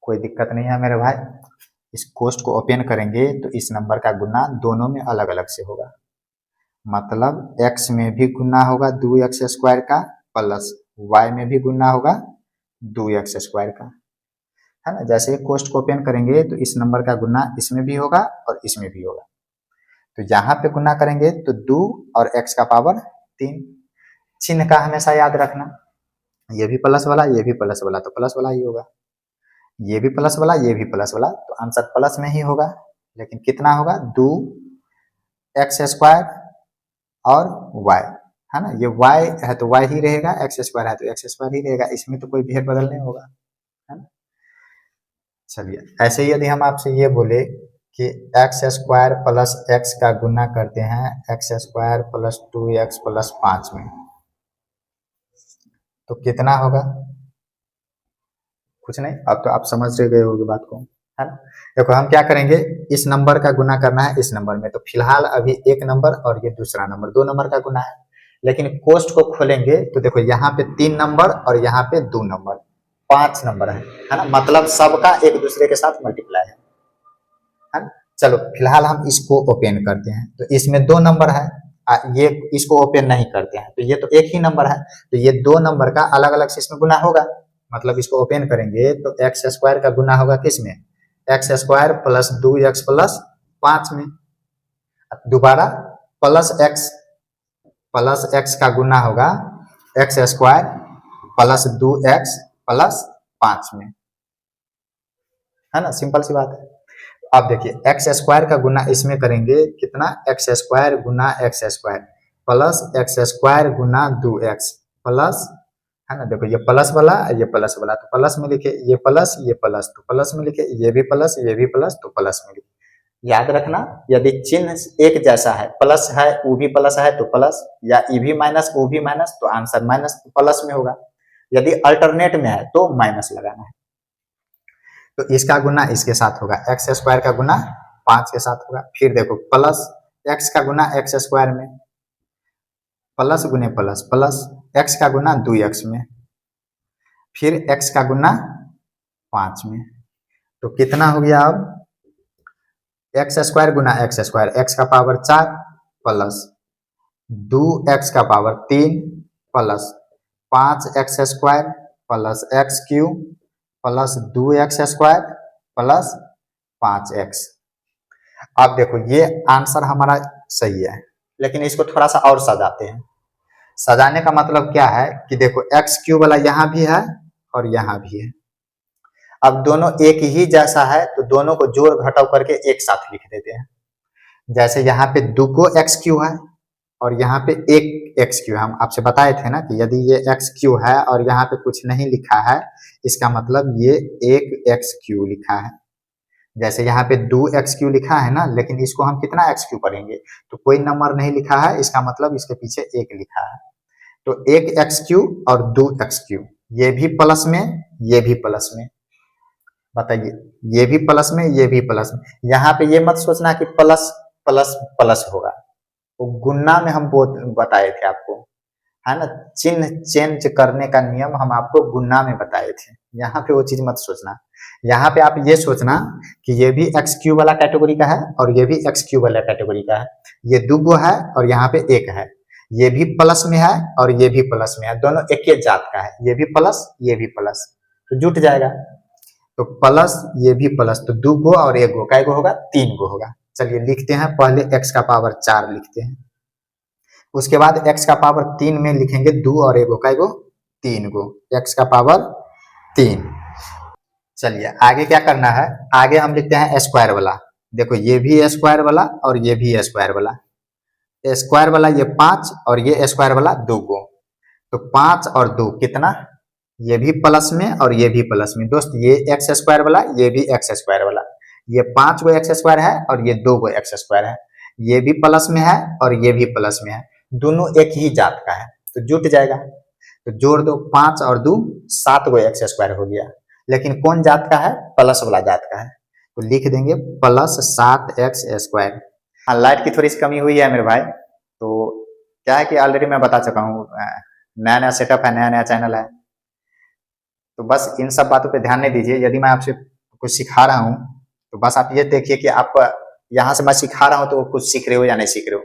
कोई दिक्कत नहीं है मेरे भाई। इस कोष्ट को ओपन करेंगे तो इस नंबर का गुना दोनों में अलग अलग से होगा, मतलब x में भी गुना होगा 2x² का प्लस y में भी गुना होगा 2x² का, है ना। जैसे ही कोष्ट को ओपन करेंगे तो इस नंबर का गुना इसमें भी होगा और इसमें भी होगा, तो यहाँ पे गुना करेंगे तो 2 और x का पावर 3। चिन्ह का हमेशा याद रखना, ये भी प्लस वाला ये भी प्लस वाला तो प्लस वाला ही होगा, ये भी प्लस वाला ये भी प्लस वाला, तो आंसर प्लस में ही होगा। लेकिन कितना होगा 2x² और y, है ना। ये y है तो y ही रहेगा, x² है तो x² ही रहेगा, इसमें तो कोई भेद बदल नहीं होगा, है ना। चलिए ऐसे ही यदि हम आपसे ये बोले कि x² प्लस x का गुना करते हैं x² प्लस 2x प्लस 5 में, तो कितना होगा। कुछ नहीं, अब तो आप समझ गए होंगे बात को, है ना। देखो हम क्या करेंगे, इस नंबर का गुना करना है इस नंबर में, तो फिलहाल अभी एक नंबर और ये दूसरा नंबर, 2 नंबर का गुना है। लेकिन कोष्ट को खोलेंगे तो देखो यहाँ पे 3 नंबर और यहाँ पे 2 नंबर, 5 नंबर है ना, मतलब सबका एक दूसरे के साथ मल्टीप्लाई है ना। चलो फिलहाल हम इसको ओपन करते हैं, तो इसमें 2 नंबर है, ये इसको ओपन नहीं करते हैं तो ये तो एक ही नंबर है, तो ये 2 नंबर का अलग अलग से इसमें गुना होगा, मतलब इसको ओपन करेंगे तो x² का गुना होगा किसमें, x² प्लस 2x प्लस 5 में, दोबारा प्लस x का गुना होगा x² प्लस 2x प्लस 5 में, है ना, सिंपल सी बात है। अब देखिए x² का गुना इसमें करेंगे कितना, x² गुना x² प्लस x² गुना 2x प्लस, है ना। देखो ये प्लस वाला तो प्लस में लिखे, ये प्लस तो प्लस में लिखे, ये भी प्लस तो प्लस में लिखे। याद रखना यदि चिन्ह एक जैसा है, प्लस है वो भी प्लस है तो प्लस, या ई भी माइनस वो भी माइनस तो आंसर माइनस प्लस में होगा, यदि अल्टरनेट में है तो माइनस लगाना है। तो इसका गुना इसके साथ होगा, x² का गुना 5 के साथ होगा। फिर देखो प्लस x का गुना x² में, प्लस गुने प्लस प्लस, x का गुना 2x में, फिर x का गुना 5 में, तो कितना हो गया अब x² गुना x² x का पावर 4 प्लस 2x का power 3 plus 5x² plus x³ plus 2x² plus 5x। अब देखो ये आंसर हमारा सही है, लेकिन इसको थोड़ा सा और सजाते हैं। सजाने का मतलब क्या है कि देखो x³ वाला यहाँ भी है और यहाँ भी है, अब दोनों एक ही जैसा है तो दोनों को जोड़ घटाव करके एक साथ लिख देते हैं। जैसे यहाँ पे 2 को x³ है और यहाँ पे एक x³ है, हम आपसे बताए थे ना कि यदि ये x³ है और यहाँ पे कुछ नहीं लिखा है, इसका मतलब ये एक x³ लिखा है। जैसे यहाँ पे 2x³ लिखा है ना, लेकिन इसको हम कितना x³ पढ़ेंगे, तो कोई नंबर नहीं लिखा है, इसका मतलब इसके पीछे एक लिखा है, तो एक x³ और 2x³, ये भी प्लस में ये भी प्लस में, बताइए ये भी प्लस में ये भी प्लस में। यहाँ पे ये मत सोचना कि प्लस प्लस प्लस होगा, वो गुना में हम बताए थे आपको, है ना। चिन्ह चेंज करने का नियम हम आपको गुना में बताए थे, यहाँ पे वो चीज मत सोचना। यहाँ पे आप ये सोचना कि ये भी x³ वाला कैटेगरी का है और ये भी x³ वाला कैटेगरी का है, ये 2 है और यहाँ पे 1 है, ये भी प्लस में है और ये भी प्लस में है, दोनों एक ही जात का है, ये भी प्लस ये भी प्लस, तो जुट जाएगा। तो प्लस ये भी प्लस, तो 2 और 1 कै गो होगा, 3 होगा। चलिए लिखते हैं, पहले x का पावर 4 लिखते हैं, उसके बाद x का पावर 3 में लिखेंगे 2 और 1 कै गो, 3 x का पावर 3। चलिए आगे क्या करना है, आगे हम लिखते हैं स्क्वायर वाला। देखो ये भी स्क्वायर वाला और ये भी स्क्वायर वाला, स्क्वायर वाला ये 5 और ये स्क्वायर वाला 2, तो 5 और 2 कितना, ये भी प्लस में और ये भी प्लस में। दोस्त ये x² वाला ये भी x² वाला, ये 5 गो x² है और ये 2 गो x² है, ये भी प्लस में है और ये भी प्लस में है, दोनों एक ही जात का है, तो जुट जाएगा। तो जोड़ दो 5 और 2 7 गो x² हो गया, लेकिन कौन जात का है, प्लस वाला जात का है, तो लिख देंगे प्लस 7x²। हाँ लाइट की थोड़ी सी कमी हुई है मेरे भाई, तो क्या है कि ऑलरेडी मैं बता चुका हूँ, नया नया सेटअप है, नया नया चैनल है, तो बस इन सब बातों पे ध्यान नहीं दीजिए। यदि मैं आपसे कुछ सिखा रहा हूँ, तो बस आप ये देखिए कि आप यहाँ से मैं सिखा रहा हूँ तो कुछ सीख रहे हो या नहीं सीख रहे हो,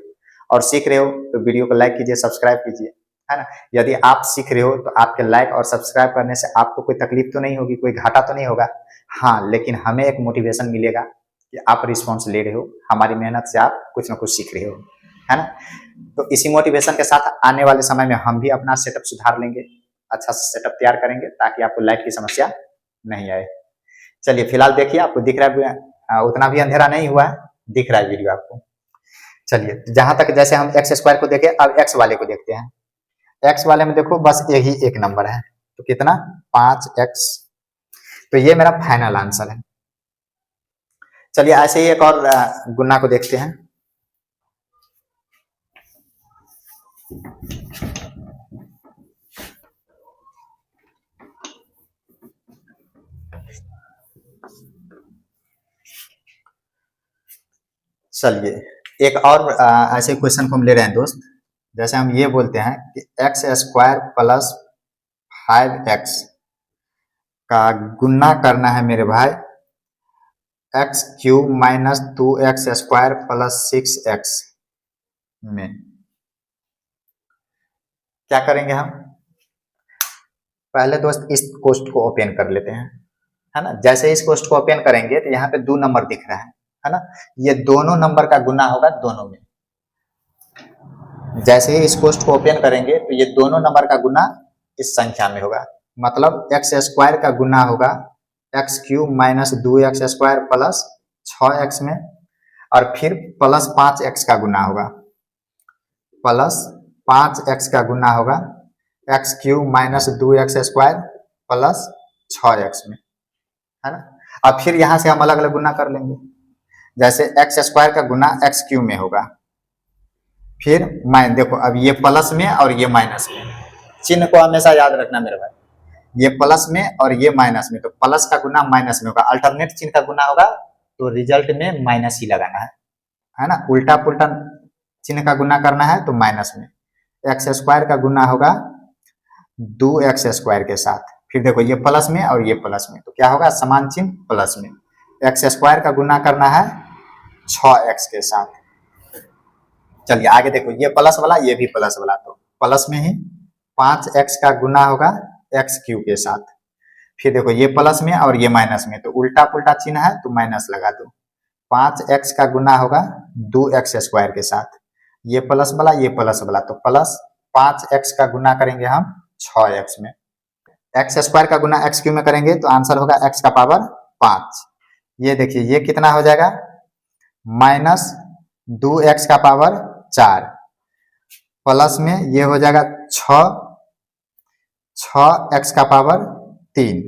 और सीख रहे हो तो वीडियो को लाइक कीजिए, सब्सक्राइब कीजिए, है ना। यदि आप सीख रहे हो तो आपके लाइक और सब्सक्राइब करने से आपको कोई तकलीफ तो नहीं होगी, कोई घाटा तो नहीं होगा, हाँ, लेकिन हमें एक मोटिवेशन मिलेगा कि आप रिस्पॉन्स ले रहे हो, हमारी मेहनत से आप कुछ ना कुछ सीख रहे हो, है ना। तो इसी मोटिवेशन के साथ आने वाले समय में हम भी अपना सेटअप सुधार लेंगे, अच्छा सेटअप तैयार करेंगे ताकि आपको लाइट की समस्या नहीं आए। चलिए फिलहाल देखिए, आपको दिख रहा है, उतना भी अंधेरा नहीं हुआ है, दिख रहा है वीडियो आपको। चलिए जहां तक जैसे हम एक्स स्क्वायर को देखे, अब एक्स वाले को देखते हैं। एक्स वाले में देखो बस यही एक नंबर है, तो कितना 5x, तो ये मेरा फाइनल आंसर है। चलिए ऐसे ही एक और गुना को देखते हैं। चलिए एक और ऐसे क्वेश्चन को हम ले रहे हैं दोस्त। जैसे हम ये बोलते हैं कि एक्स स्क्वायर प्लस 5x का गुना करना है मेरे भाई x cube minus 2x square plus 6x में। क्या करेंगे हम, पहले दोस्त इस कोष्ठ को ओपन कर लेते हैं, है ना। जैसे इस कोष्ठ को ओपन करेंगे तो यहाँ पे 2 नंबर दिख रहा है ना। ये दोनों नंबर का गुना होगा दोनों में। जैसे ही इस कोष्ठ को ओपन करेंगे तो ये दोनों नंबर का गुना इस संख्या में होगा, मतलब एक्स स्क्वायर का गुना होगा x cube minus 2x square plus 6x में, और फिर प्लस 5x का गुना होगा, प्लस 5x का गुना होगा x cube minus 2x square plus 6x में, है ना। अब फिर यहाँ से हम अलग अलग गुना कर लेंगे। जैसे एक्स स्क्वायर का गुना एक्स क्यूब में होगा, फिर देखो अब ये प्लस में और ये माइनस में, चिन्ह को हमेशा याद रखना मेरे भाई, ये प्लस में और ये माइनस में, तो प्लस का गुना माइनस में होगा, अल्टरनेट चिन्ह का गुना होगा तो रिजल्ट में माइनस ही लगाना है ना। उल्टा पुल्टा चिन्ह का गुना करना है तो माइनस में। एक्स स्क्वायर का गुना होगा 2x स्क्वायर के साथ, फिर देखो ये प्लस में और ये प्लस में, तो क्या होगा समान चिन्ह प्लस में। एक्स स्क्वायर का गुना करना है 6x के साथ। चलिए आगे देखो, ये प्लस वाला ये भी प्लस वाला, तो प्लस में ही 5x का गुना होगा एक्स क्यूब के साथ, फिर देखो ये प्लस में और ये माइनस में, तो उल्टा पुल्टा चिन्ह है तो माइनस लगा दो। 5x का गुना होगा 2x स्क्वायर के साथ, ये प्लस वाला ये प्लस वाला, तो प्लस 5x का गुना करेंगे हम 6x में। एक्स स्क्वायर का गुना एक्स क्यूब में करेंगे तो आंसर होगा x का पावर 5। ये देखिए ये कितना हो जाएगा माइनस 2x का पावर 4, प्लस में ये हो जाएगा 6x का पावर 3,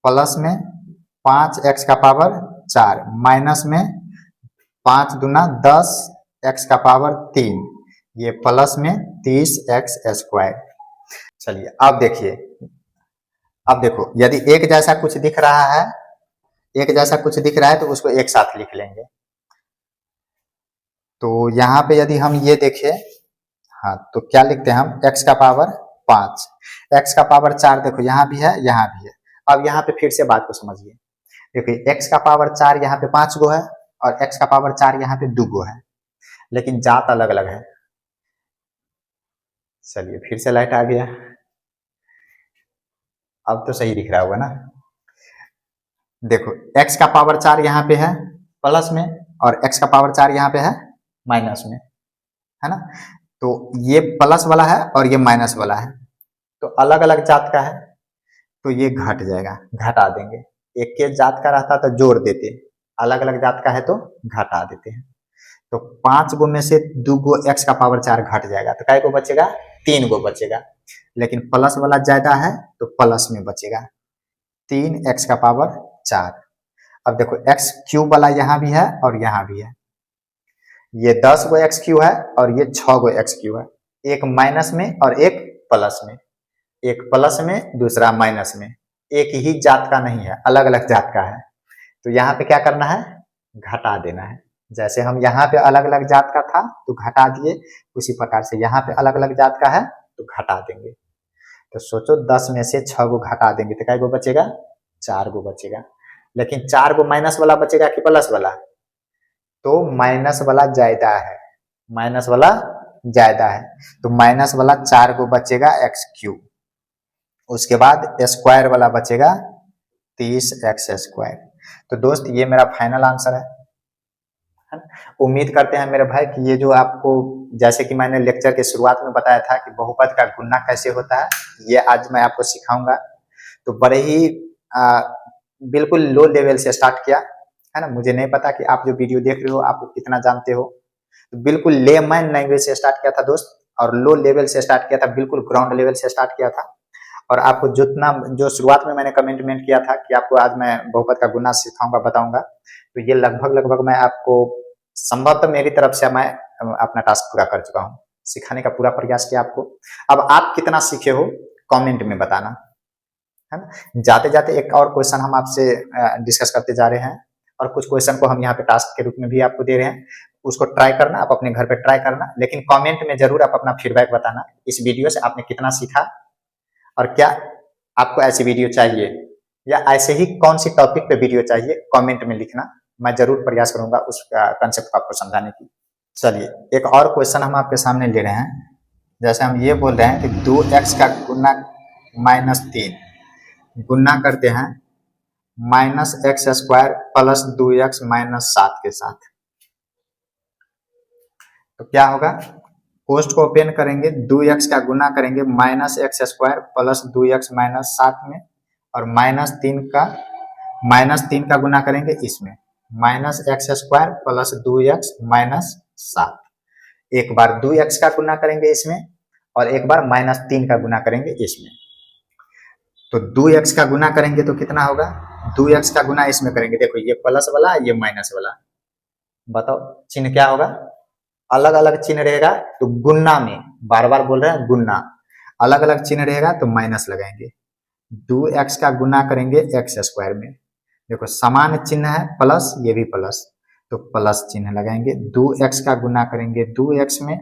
प्लस में 5x का पावर 4, माइनस में 5 दूना 10 x का पावर 3, ये प्लस में 30x स्क्वायर। चलिए अब देखिए, अब देखो यदि एक जैसा कुछ दिख रहा है, एक जैसा कुछ दिख रहा है तो उसको एक साथ लिख लेंगे। तो यहाँ पे यदि हम ये देखें, हाँ, तो क्या लिखते हैं हम x का पावर 5, x का पावर 4, देखो यहाँ भी है यहाँ भी है। अब यहाँ पे फिर से बात को समझिए, देखिए x का पावर 4 यहाँ पे 5 गो है और x का पावर 4 यहाँ पे 2 गो है, लेकिन जात अलग अलग है। चलिए फिर से लाइट आ गया, अब तो सही दिख रहा होगा ना। देखो x का पावर 4 यहाँ पे है प्लस में और x का पावर 4 यहाँ पे है माइनस में, है ना। तो ये प्लस वाला है और ये माइनस वाला है, तो अलग अलग जात का है तो ये घट जाएगा, घटा देंगे। एक के जात का रहता तो जोड़ देते, अलग अलग जात का है तो घटा देते हैं। तो 5 गो में से 2 गो x का पावर 4 घट जाएगा, तो काय को बचेगा 3 गो बचेगा, लेकिन प्लस वाला ज्यादा है तो प्लस में बचेगा 3x का पावर 4। अब देखो x क्यूब वाला यहाँ भी है और यहाँ भी है, ये 10 गो x क्यूब है और ये 6 गो x क्यूब है, एक माइनस में और एक प्लस में, एक प्लस में दूसरा माइनस में, एक ही जात का नहीं है, अलग अलग जात का है। तो यहाँ पे क्या करना है घटा देना है। जैसे हम यहाँ पे अलग अलग जात का था तो घटा दिए, उसी प्रकार से यहाँ पे अलग अलग जात का है तो घटा देंगे। तो सोचो 10 में से 6 गो घटा देंगे तो क्या गो बचेगा 4 गो बचेगा। लेकिन 4 गो माइनस वाला बचेगा कि प्लस वाला, तो माइनस वाला ज्यादा है, माइनस वाला ज्यादा है, तो माइनस वाला 4 गो बचेगा एक्स क्यूब। उसके बाद स्क्वायर वाला बचेगा 30x²। तो दोस्त ये मेरा फाइनल आंसर है। उम्मीद करते हैं मेरे भाई कि ये जो आपको, जैसे कि मैंने लेक्चर के शुरुआत में बताया था कि बहुपद का गुणा कैसे होता है, ये आज मैं आपको सिखाऊंगा। तो बड़े ही बिल्कुल लो लेवल से स्टार्ट किया है ना। मुझे नहीं पता कि आप जो वीडियो देख रहे हो आप कितना जानते हो, तो बिल्कुल लेमैन लैंग्वेज से स्टार्ट किया था दोस्त, और लो लेवल से स्टार्ट किया था, बिल्कुल ग्राउंड लेवल से स्टार्ट किया था। और आपको जितना जो शुरुआत में मैंने कमिटमेंट किया था कि आपको आज मैं बहुपद का गुना सिखाऊंगा, बताऊंगा, तो ये लगभग मैं आपको संभवतः मेरी तरफ से मैं अपना टास्क पूरा कर चुका हूँ, सिखाने का पूरा प्रयास किया आपको। अब आप कितना सीखे हो कमेंट में बताना, है ना। जाते जाते एक और क्वेश्चन हम आपसे डिस्कस करते जा रहे हैं, और कुछ क्वेश्चन को हम यहाँ पे टास्क के रूप में भी आपको दे रहे हैं, उसको ट्राई करना, आप अपने घर पे ट्राई करना, लेकिन कमेंट में जरूर आप अपना फीडबैक बताना इस वीडियो से आपने कितना सीखा, और क्या आपको ऐसी वीडियो चाहिए, या ऐसे ही कौन सी टॉपिक पे वीडियो चाहिए, कमेंट में लिखना। मैं जरूर प्रयास करूंगा उस कंसेप्ट को आपको समझाने की। चलिए एक और क्वेश्चन हम आपके सामने ले रहे हैं। जैसे हम ये बोल रहे हैं कि 2x का गुना -3 गुना करते हैं -x² प्लस 2x -7 के साथ, तो क्या होगा। पोस्ट को ओपन करेंगे, 2x का गुना करेंगे -x² प्लस 2x -7 में, और -3 का गुना करेंगे इसमें -x² प्लस 2x -7। एक बार 2x का गुना करेंगे इसमें, और एक बार -3 का गुना करेंगे इसमें। तो 2x का गुना करेंगे तो कितना होगा, 2x का गुना इसमें करेंगे, देखो ये प्लस वाला ये माइनस वाला, बताओ चिन्ह क्या होगा। अलग अलग चिन्ह रहेगा तो गुन्ना में, बार बार बोल रहे हैं गुन्ना, अलग अलग चिन्ह रहेगा तो माइनस लगाएंगे। 2x का गुना करेंगे x² में, देखो समान चिन्ह है प्लस, ये भी प्लस, तो प्लस चिन्ह लगाएंगे। 2x का गुना करेंगे 2x में,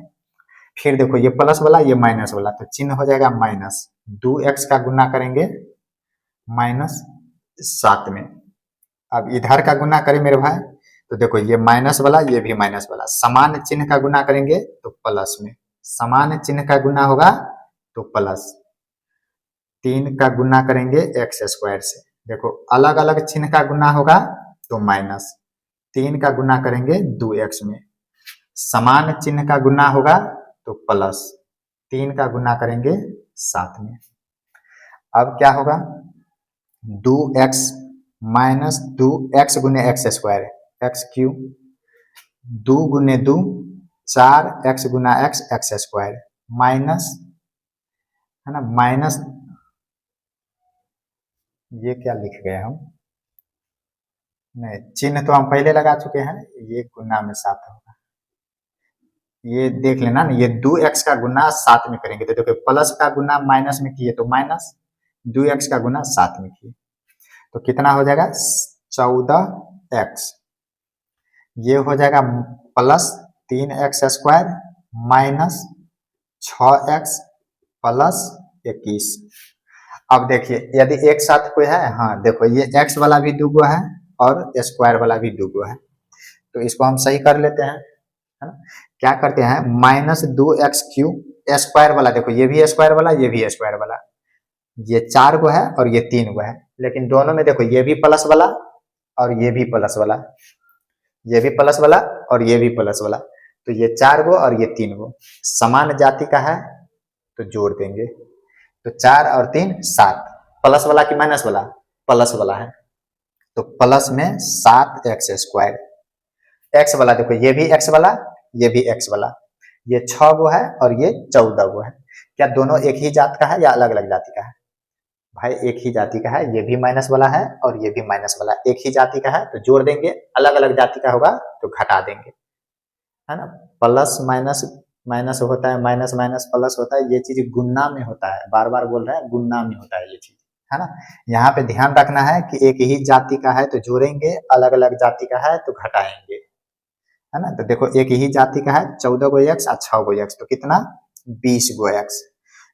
फिर देखो ये प्लस वाला ये माइनस वाला, तो चिन्ह हो जाएगा माइनस। 2x का गुना करेंगे -7 में। अब इधर का गुना करें मेरे भाई, तो देखो ये माइनस वाला ये भी माइनस वाला, समान चिन्ह का गुना करेंगे तो प्लस में, समान चिन्ह का गुना होगा तो प्लस। 3 का गुना करेंगे x² से, देखो अलग अलग चिन्ह का गुना होगा तो माइनस। 3 का गुना करेंगे 2x में, समान चिन्ह का गुना होगा तो प्लस। 3 का गुना करेंगे 7 में। अब क्या होगा, 2x माइनस 2x गुने x² x³ 2 गुने 2 4x गुना x² माइनस, है ना, माइनस, ये क्या लिख गए हम, नहीं चिन्ह तो हम पहले लगा चुके हैं, ये गुना में 7 होगा, ये देख लेना ना। ये 2x का गुना 7 में करेंगे तो देखो प्लस का गुना माइनस में किए तो माइनस, 2x का गुना 7 में किए तो कितना हो जाएगा 14x। ये हो जाएगा plus 3x² minus 6x plus 21। अब देखिए यदि एक साथ कोई है, हाँ देखो ये x वाला भी दूगो है और स्क्वायर वाला भी दूगो है, तो इसको हम सही कर लेते हैं, है ना। क्या करते हैं -2x³ स्क्वायर वाला, देखो ये भी स्क्वायर वाला ये भी स्क्वायर वाला, ये 4 गो है और ये 3 गो है, लेकिन दोनों में देखो ये भी प्लस वाला और ये भी प्लस वाला, ये भी प्लस वाला और ये भी प्लस वाला, तो ये 4 गो और ये 3 गो समान जाति का है तो जोड़ देंगे, तो 4 और 3 7। प्लस वाला कि माइनस वाला, प्लस वाला है, तो प्लस में 7x²। x वाला देखो ये भी x वाला ये भी x वाला, ये 6 गो है और ये 14 गो है। क्या दोनों एक ही जात का है या अलग अलग जाति का है, भाई एक ही जाति का है, ये भी माइनस वाला है और ये भी माइनस वाला, एक ही जाति का है तो जोड़ देंगे, अलग अलग जाति का होगा तो घटा देंगे, है ना। प्लस माइनस माइनस होता है, माइनस माइनस प्लस होता है, ये चीज गुन्ना में होता है, बार बार बोल रहे हैं गुन्ना में होता है ये चीज, है ना। यहाँ पे ध्यान रखना है कि एक ही जाति का है तो जोड़ेंगे, अलग अलग जाति का है तो घटाएंगे, है ना। तो देखो एक ही जाति का है 14 गो x और 6 गो x, तो कितना 20 गो x,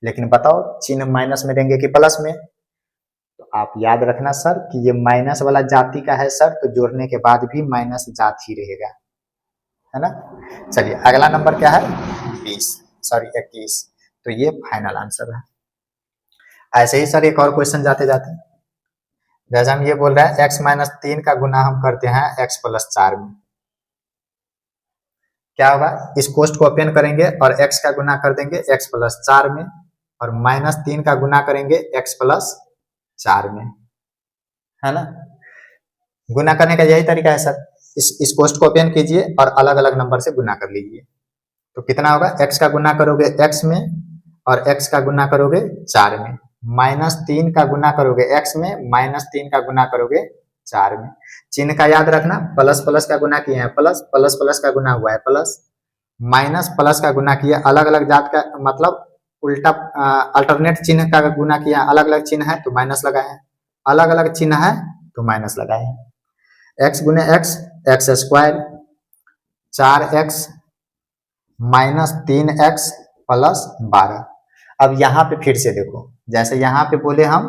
लेकिन बताओ चिन्ह माइनस में देंगे कि प्लस में, तो आप याद रखना सर कि ये माइनस वाला जाति का है सर, तो जोड़ने के बाद भी माइनस जात ही रहेगा, है ना। चलिए अगला नंबर क्या है, 21। तो ये फाइनल आंसर है। ऐसे ही सर एक और क्वेश्चन जाते जाते, जैसे हम ये बोल रहे हैं x-3 का गुना हम करते हैं x+4 में, क्या होगा, इस कोष्ठ को ओपन करेंगे और x का गुना कर देंगे x+4 में, और -3 का गुना करेंगे x+4 में, है ना। गुना करने का यही तरीका है सर, इस कोष्ठ को ओपन कीजिए और अलग अलग नंबर से गुना कर लीजिए। तो कितना होगा, x का गुना करोगे x में और x का गुना करोगे 4 में, -3 का गुना करोगे x में, -3 का गुना करोगे 4 में। चिन्ह का याद रखना, प्लस प्लस का गुना किए हैं प्लस, प्लस प्लस का गुना हुआ है प्लस, माइनस प्लस का गुना किया, अलग अलग जात का मतलब उल्टा अल्टरनेट चिन्ह का गुना किया, अलग अलग चिन्ह है तो माइनस लगाए हैं, अलग अलग चिन्ह है तो माइनस लगाए हैं। x गुने x, x², 4x -3x +12। अब यहाँ पे फिर से देखो, जैसे यहाँ पे बोले हम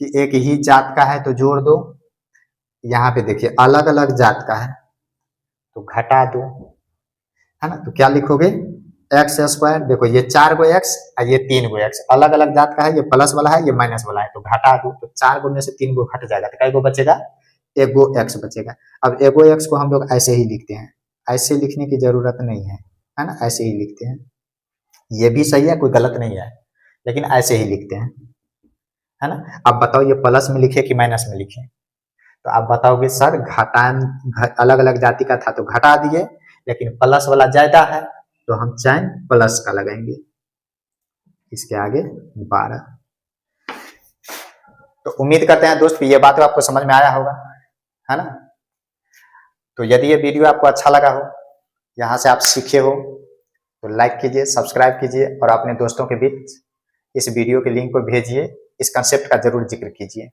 कि एक ही जात का है तो जोड़ दो, यहाँ पे देखिए अलग अलग जात का है तो घटा दो, है ना। तो क्या लिखोगे, x², देखो ये 4 गो x और ये 3 गो x, अलग अलग जात का है, ये प्लस वाला है ये माइनस वाला है, तो घटा दो, तो 4 गो में से 3 गो घट जाएगा, तो कई गो बचेगा, 1 गो x बचेगा। अब 1 गो x को हम लोग ऐसे ही लिखते हैं, ऐसे लिखने की जरूरत नहीं है ना, ऐसे ही लिखते हैं, ये भी सही है, कोई गलत नहीं है, लेकिन ऐसे ही लिखते हैं, है ना। अब बताओ ये प्लस में लिखे कि माइनस में लिखे, तो आप बताओगे सर घटान अलग अलग जाति का था तो घटा दिए, लेकिन प्लस वाला ज्यादा है तो हम चाहे प्लस का लगाएंगे, इसके आगे 12। तो उम्मीद करते हैं दोस्त ये बात आपको समझ में आया होगा, है ना। तो यदि ये वीडियो आपको अच्छा लगा हो, यहाँ से आप सीखे हो, तो लाइक कीजिए, सब्सक्राइब कीजिए और अपने दोस्तों के बीच इस वीडियो के लिंक को भेजिए, इस कंसेप्ट का जरूर जिक्र कीजिए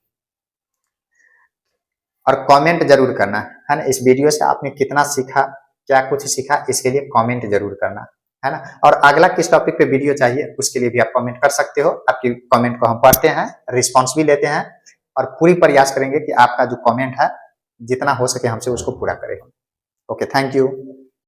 और कमेंट जरूर करना, है ना। इस वीडियो से आपने कितना सीखा, क्या कुछ सीखा, इसके लिए कमेंट जरूर करना, है ना। और अगला किस टॉपिक पे वीडियो चाहिए उसके लिए भी आप कमेंट कर सकते हो, आपकी कमेंट को हम पढ़ते हैं, रिस्पॉन्स भी लेते हैं और पूरी प्रयास करेंगे कि आपका जो कमेंट है जितना हो सके हमसे उसको पूरा करें। Okay, thank you.